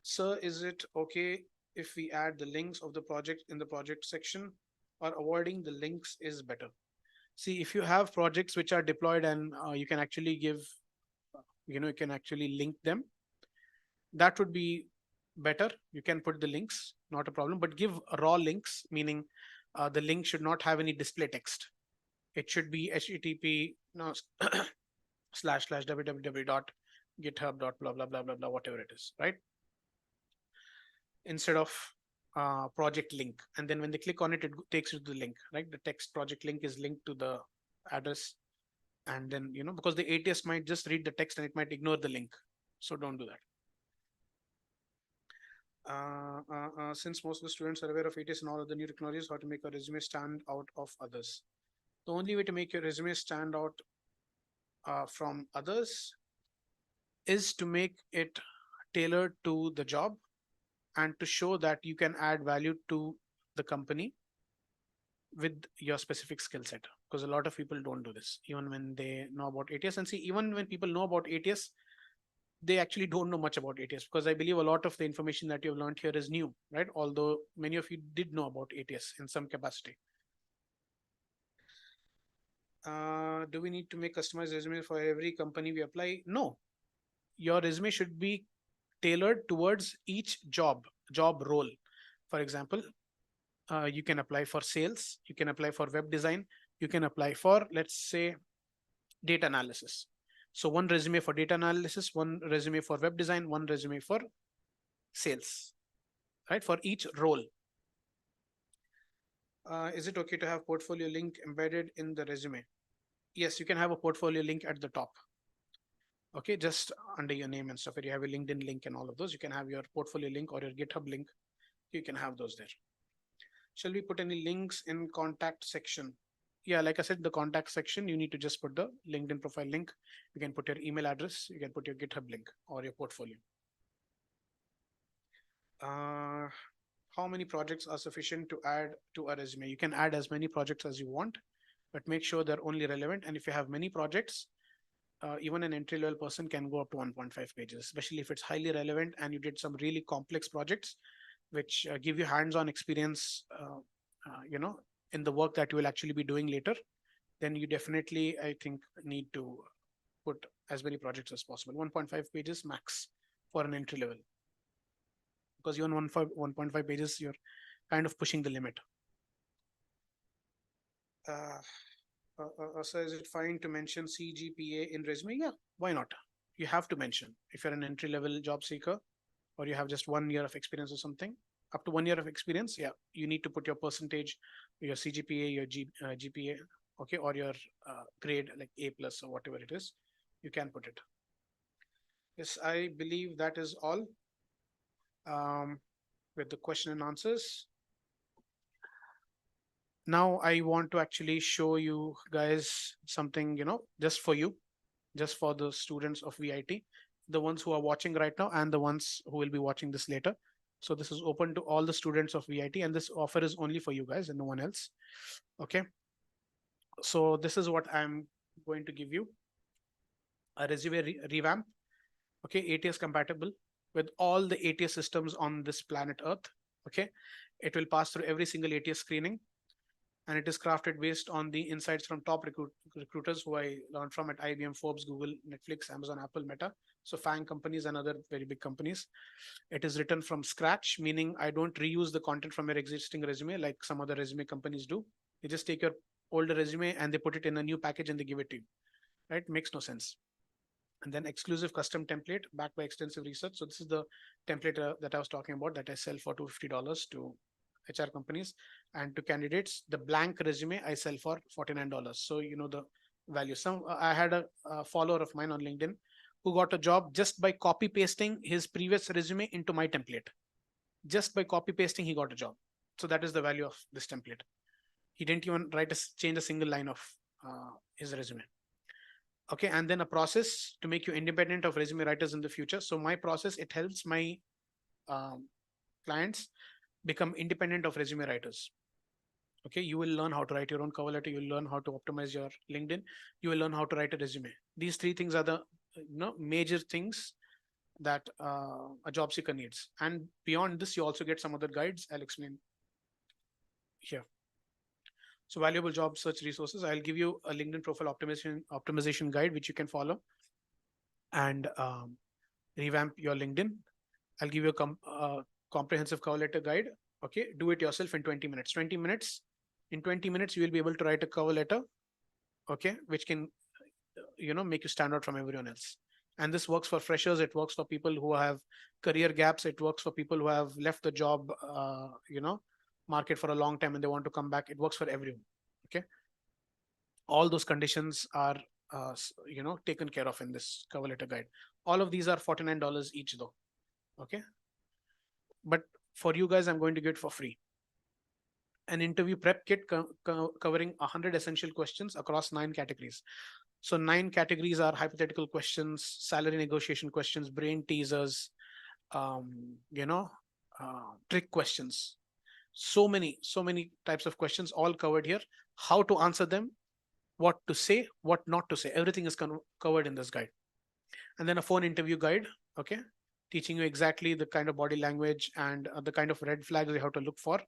Sir, is it okay if we add the links of the project in the project section, or avoiding the links is better? See, if you have projects which are deployed and you can actually give, you can actually link them, that would be better. You can put the links, not a problem, but give raw links, meaning the link should not have any display text. It should be http / www.github.blah blah blah blah blah, whatever it is, right? Instead of project link, and then when they click on it, it takes you to the link, right? The text project link is linked to the address, and then because the ATS might just read the text and it might ignore the link, so don't do that. Since most of the students are aware of ATS and all of the new technologies, how to make a resume stand out of others? The only way to make your resume stand out from others is to make it tailored to the job and to show that you can add value to the company with your specific skill set. because a lot of people don't do this, even when they know about ATS. And see, even when people know about ATS, they actually don't know much about ATS, because I believe a lot of the information that you've learned here is new, right? Although many of you did know about ATS in some capacity. Do we need to make customized resume for every company we apply? No, your resume should be tailored towards each job role. For example, you can apply for sales, you can apply for web design, you can apply for, let's say, data analysis. So one resume for data analysis, one resume for web design, one resume for sales, right? For each role. Is it okay to have portfolio link embedded in the resume? Yes, you can have a portfolio link at the top. Okay, just under your name and stuff, where you have a LinkedIn link and all of those, you can have your portfolio link or your GitHub link. You can have those there. Shall we put any links in contact section? Yeah, like I said, the contact section, you need to just put the LinkedIn profile link. You can put your email address, you can put your GitHub link or your portfolio. How many projects are sufficient to add to a resume? You can add as many projects as you want, but make sure they're only relevant. And if you have many projects, even an entry-level person can go up to 1.5 pages, especially if it's highly relevant and you did some really complex projects, which give you hands-on experience, in the work that you will actually be doing later. Then you definitely, I think, need to put as many projects as possible. 1.5 pages max for an entry level, because even 1.5 pages, you're kind of pushing the limit. So is it fine to mention CGPA in resume? Yeah, why not? You have to mention if you're an entry level job seeker, or you have just 1 year of experience or something. Up to 1 year of experience, yeah, you need to put your percentage, your CGPA, your GPA, okay, or your grade like A+ or whatever it is. You can put it. Yes, I believe that is all with the question and answers. Now I want to actually show you guys something, just for you, just for the students of VIT, the ones who are watching right now and the ones who will be watching this later. So this is open to all the students of VIT, and this offer is only for you guys and no one else. Okay. So this is what I'm going to give you: a resume revamp. Okay, ATS compatible with all the ATS systems on this planet Earth. Okay, it will pass through every single ATS screening, and it is crafted based on the insights from top recruiters who I learned from at IBM, Forbes, Google, Netflix, Amazon, Apple, Meta. So FANG companies and other very big companies. It is written from scratch, meaning I don't reuse the content from your existing resume like some other resume companies do. They just take your older resume and they put it in a new package and they give it to you. Right? Makes no sense. And then exclusive custom template backed by extensive research. So this is the template that I was talking about that I sell for $250 to HR companies, and to candidates. The blank resume I sell for $49. So you know the value. I had a follower of mine on LinkedIn who got a job just by copy pasting his previous resume into my template. Just by copy pasting, he got a job. So that is the value of this template. He didn't even change a single line of his resume. Okay, and then a process to make you independent of resume writers in the future. So my process, it helps my clients become independent of resume writers. Okay, you will learn how to write your own cover letter. You will learn how to optimize your LinkedIn. You will learn how to write a resume. These three things are the major things that a job seeker needs. And beyond this, you also get some other guides. I'll explain here. So valuable job search resources. I'll give you a LinkedIn profile optimization guide, which you can follow and revamp your LinkedIn. I'll give you a comprehensive cover letter guide. Okay, do it yourself in 20 minutes. 20 minutes. In 20 minutes, you will be able to write a cover letter, okay, which can, make you stand out from everyone else. And this works for freshers. It works for people who have career gaps. It works for people who have left the job, market for a long time and they want to come back. It works for everyone. Okay. All those conditions are, taken care of in this cover letter guide. All of these are $49 each though. Okay. But for you guys, I'm going to give it for free. An interview prep kit covering 100 essential questions across 9 categories. So 9 categories are hypothetical questions, salary negotiation questions, brain teasers, trick questions. So many types of questions all covered here. How to answer them what to say, what not to say. Everything is covered in this guide. And then a phone interview guide, okay, teaching you exactly the kind of body language and the kind of red flags you have to look for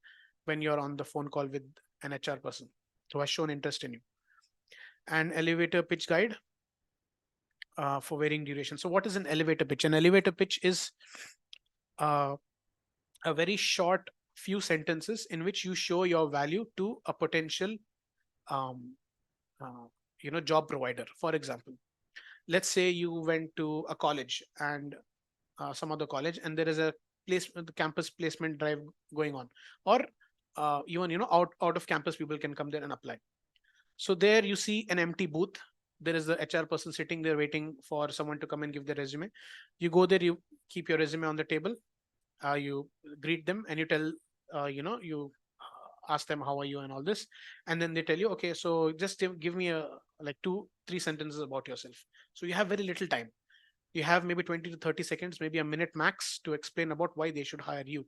when you're on the phone call with an HR person who has shown interest in you. An elevator pitch guide for varying duration. So what is an elevator pitch? An elevator pitch is uh, a very short few sentences in which you show your value to a potential um, job provider. For example, let's say you went to a college and some other college, and there is a campus placement drive going on, or even out of campus people can come there and apply. So there you see an empty booth. There is the HR person sitting there waiting for someone to come and give their resume. You go there, you keep your resume on the table, you greet them, and you tell you ask them how are you and all this, and then they tell you, okay, so just give me a like 2-3 sentences about yourself. So you have very little time. You have maybe 20 to 30 seconds, maybe a minute max, to explain about why they should hire you.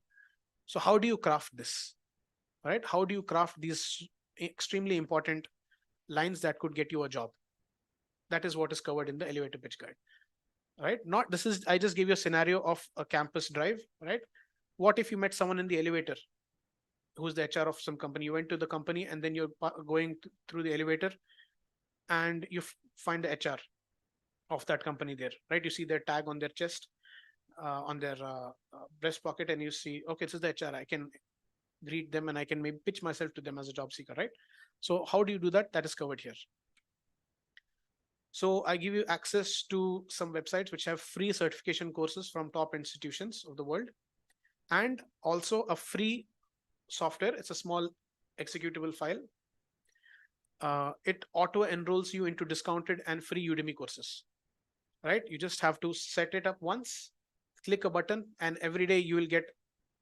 So how do you craft this? Right? How do you craft these extremely important lines that could get you a job? That is what is covered in the elevator pitch guide. Right? Not this is I just gave you a scenario of a campus drive, right? What if you met someone in the elevator who's the HR of some company? You went to the company and then you're going through the elevator and you find the HR of that company there, right? You see their tag on their chest, on their breast pocket, and you see, okay, this is the HR. I can greet them and I can maybe pitch myself to them as a job seeker, right? So how do you do that? That is covered here. So I give you access to some websites which have free certification courses from top institutions of the world, and also a free software. It's a small executable file. It auto enrolls you into discounted and free Udemy courses. Right? You just have to set it up once, click a button, and every day you will get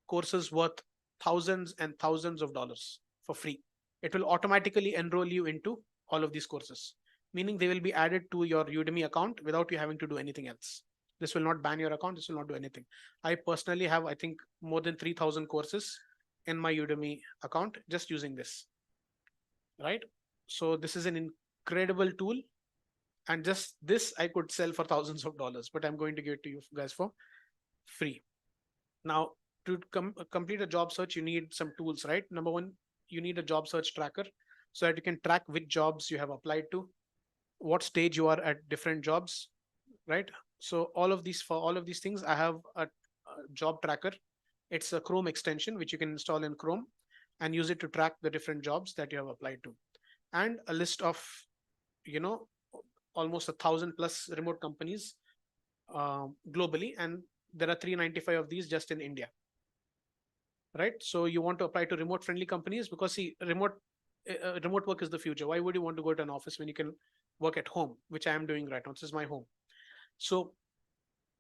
courses worth thousands and thousands of dollars for free. It will automatically enroll you into all of these courses, meaning they will be added to your Udemy account without you having to do anything else. This will not ban your account. This will not do anything. I personally have, I think, more than 3,000 courses in my Udemy account just using this. Right? So this is an incredible tool. And just this I could sell for thousands of dollars, but I'm going to give it to you guys for free. Now, to complete a job search, you need some tools, right? Number one, you need a job search tracker so that you can track which jobs you have applied to, what stage you are at different jobs, right? So all of these, for all of these things, I have a job tracker. It's a Chrome extension which you can install in Chrome and use it to track the different jobs that you have applied to, and a list of almost 1,000 plus remote companies globally, and there are 395 of these just in India. Right? So you want to apply to remote friendly companies because see, remote work is the future. Why would you want to go to an office when you can work at home, which I am doing right now? This is my home. So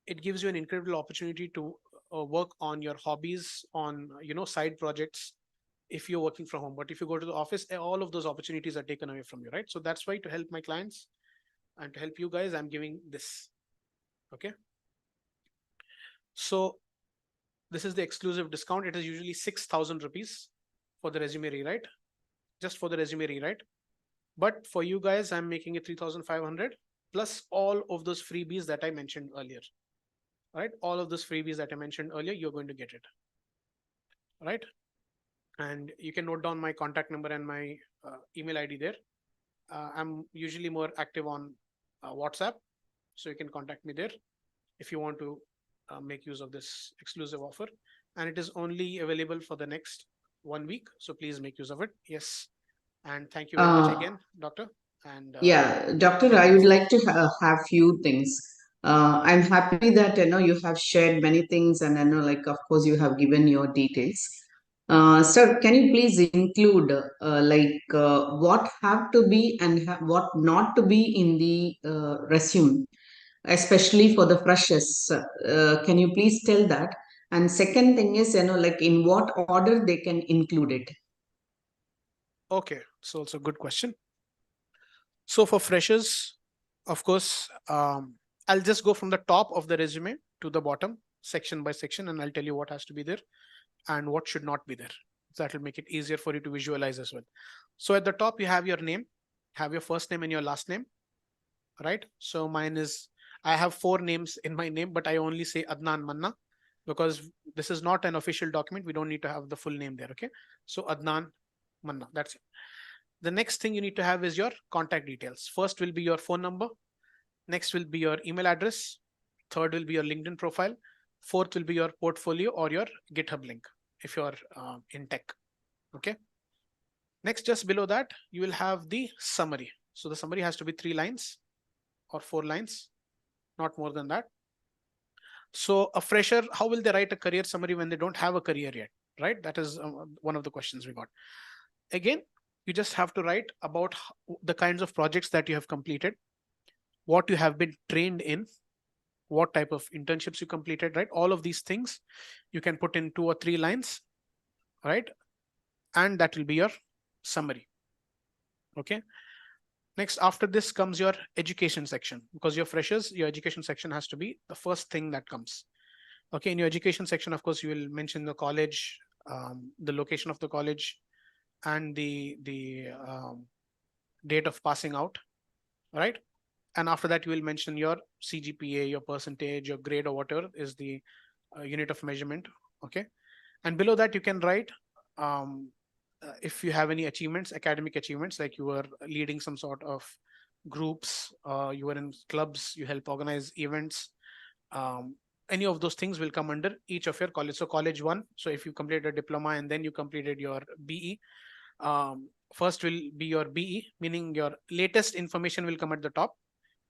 it gives you an incredible opportunity to work on your hobbies, on side projects, if you're working from home. But if you go to the office, all of those opportunities are taken away from you, right? So that's why, to help my clients and to help you guys, I'm giving this. Okay. So this is the exclusive discount. It is usually 6,000 rupees for the resume rewrite, just for the resume rewrite. But for you guys, I'm making it 3,500 plus all of those freebies that I mentioned earlier. Right? All of those freebies that I mentioned earlier, you're going to get it. Right? And you can note down my contact number and my email ID there. I'm usually more active on WhatsApp, so you can contact me there if you want to make use of this exclusive offer. And it is only available for the next 1 week, so please make use of it. Yes, and thank you very much again, Doctor. And yeah, Doctor, I would like to have few things. I'm happy that you have shared many things, and like of course you have given your details. Sir, can you please include what have to be and what not to be in the resume, especially for the freshers? Can you please tell that? And second thing is, like in what order they can include it? okay, so it's a good question. So for freshers, of course, I'll just go from the top of the resume to the bottom, section by section, and I'll tell you what has to be there and what should not be there. So that will make it easier for you to visualize as well. So at the top, you have your name. have your first name and your last name, right? So mine is, I have 4 names in my name, but I only say Adnan Manna because this is not an official document. We don't need to have the full name there. Okay. So Adnan Manna, that's it. The next thing you need to have is your contact details. First will be your phone number. Next will be your email address. Third will be your LinkedIn profile. Fourth will be your portfolio or your GitHub link if you're in tech. Okay. Next, just below that, you will have the summary. So the summary has to be 3 lines or 4 lines, not more than that. So a fresher, how will they write a career summary when they don't have a career yet, right? That is one of the questions we got. Again, you just have to write about the kinds of projects that you have completed, what you have been trained in, what type of internships you completed, right? All of these things you can put in 2 or 3 lines, right? And that will be your summary. Okay. Next, after this comes your education section. Because you're freshers, your education section has to be the first thing that comes. Okay, in your education section, of course, you will mention the college, the location of the college, and the date of passing out, right? And after that, you will mention your CGPA, your percentage, your grade, or whatever is the unit of measurement. Okay, and below that, you can write if you have any achievements, academic achievements, like you were leading some sort of groups, you were in clubs, you help organize events. Any of those things will come under each of your college. So college 1, so if you completed a diploma and then you completed your BE, first will be your BE, meaning your latest information will come at the top,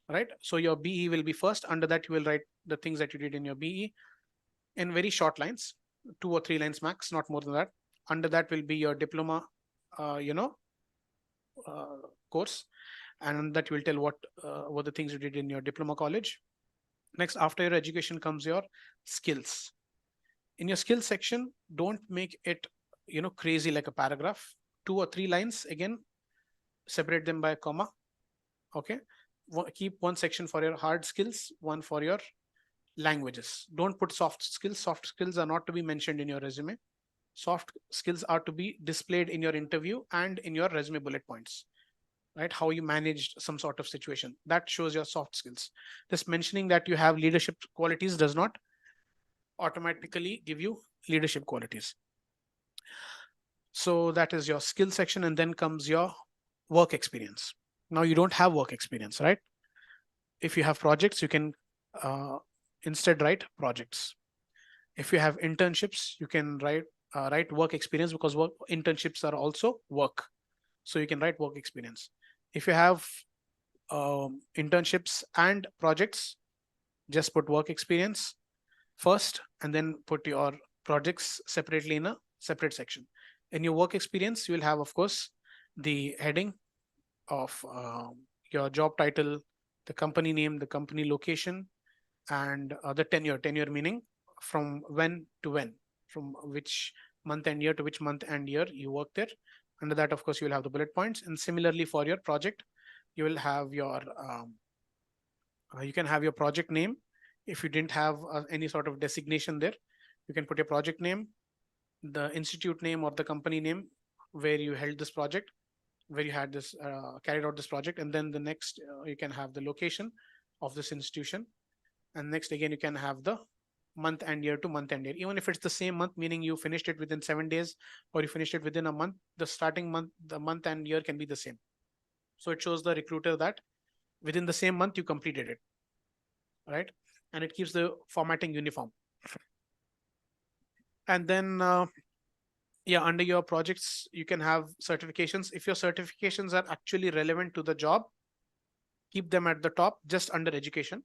right? So your BE will be first. Under that, you will write the things that you did in your BE in very short lines, 2 or 3 lines max, not more than that. Under that will be your diploma, course, and that will tell what the things you did in your diploma college. Next, after your education comes your skills. In your skills section, don't make it crazy like a paragraph. 2 or 3 lines, again, separate them by a comma. Okay, keep one section for your hard skills, one for your languages. Don't put soft skills. Soft skills are not to be mentioned in your resume. Soft skills are to be displayed in your interview and in your resume bullet points, right? How you managed some sort of situation, that shows your soft skills. Just mentioning that you have leadership qualities does not automatically give you leadership qualities. So that is your skill section, and then comes your work experience. Now you don't have work experience, right? If you have projects, you can instead write projects. If you have internships, you can write work experience, because internships are also work. So you can write work experience. If you have internships and projects, just put work experience first and then put your projects separately in a separate section. In your work experience, you will have, of course, the heading of your job title, the company name, the company location, and the tenure. Tenure meaning from when to when, from which month and year to which month and year you work there. Under that, of course, you will have the bullet points. And similarly for your project, you will have your you can have your project name. If you didn't have any sort of designation there, you can put your project name, the institute name or the company name where you held this project, where you had this carried out this project, and then the next you can have the location of this institution, and next again you can have the month and year to month and year. Even if it's the same month, meaning you finished it within 7 days or you finished it within a month, the starting month, the month and year can be the same. So it shows the recruiter that within the same month you completed it, right? And it keeps the formatting uniform. And then yeah, under your projects, you can have certifications. If your certifications are actually relevant to the job, keep them at the top, just under education.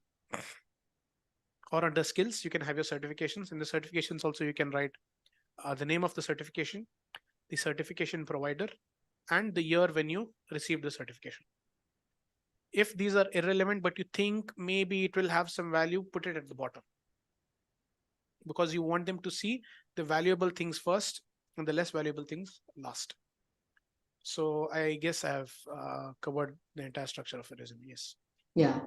Or under skills, you can have your certifications. In the certifications also, you can write the name of the certification, the certification provider, and the year when you received the certification. If these are irrelevant, but you think maybe it will have some value, put it at the bottom, because you want them to see the valuable things first and the less valuable things last. So I guess I've covered the entire structure of a resume. Yes. Yeah.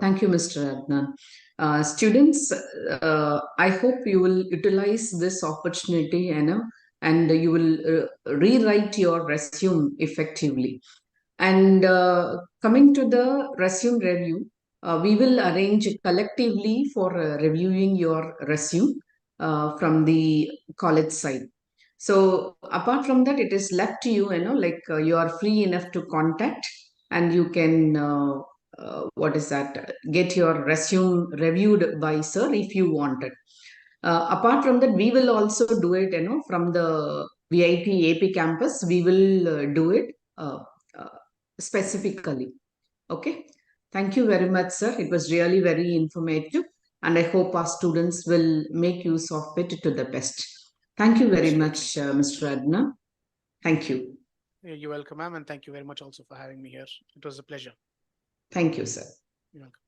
Thank you, Mr. Adnan. Students, I hope you will utilize this opportunity, and you will rewrite your resume effectively. And coming to the resume review, we will arrange collectively for reviewing your resume from the college side. So apart from that, it is left to you, like you are free enough to contact, and you can, what is that, get your resume reviewed by sir if you wanted. Apart from that, we will also do it, from the VIP AP campus, we will do it uh, specifically. Okay. Thank you very much, sir. It was really very informative, and I hope our students will make use of it to the best. Thank you very Absolutely. much, Mr. Adna. Thank you. You're welcome, ma'am, and thank you very much also for having me here. It was a pleasure. Thank you, sir. You're welcome.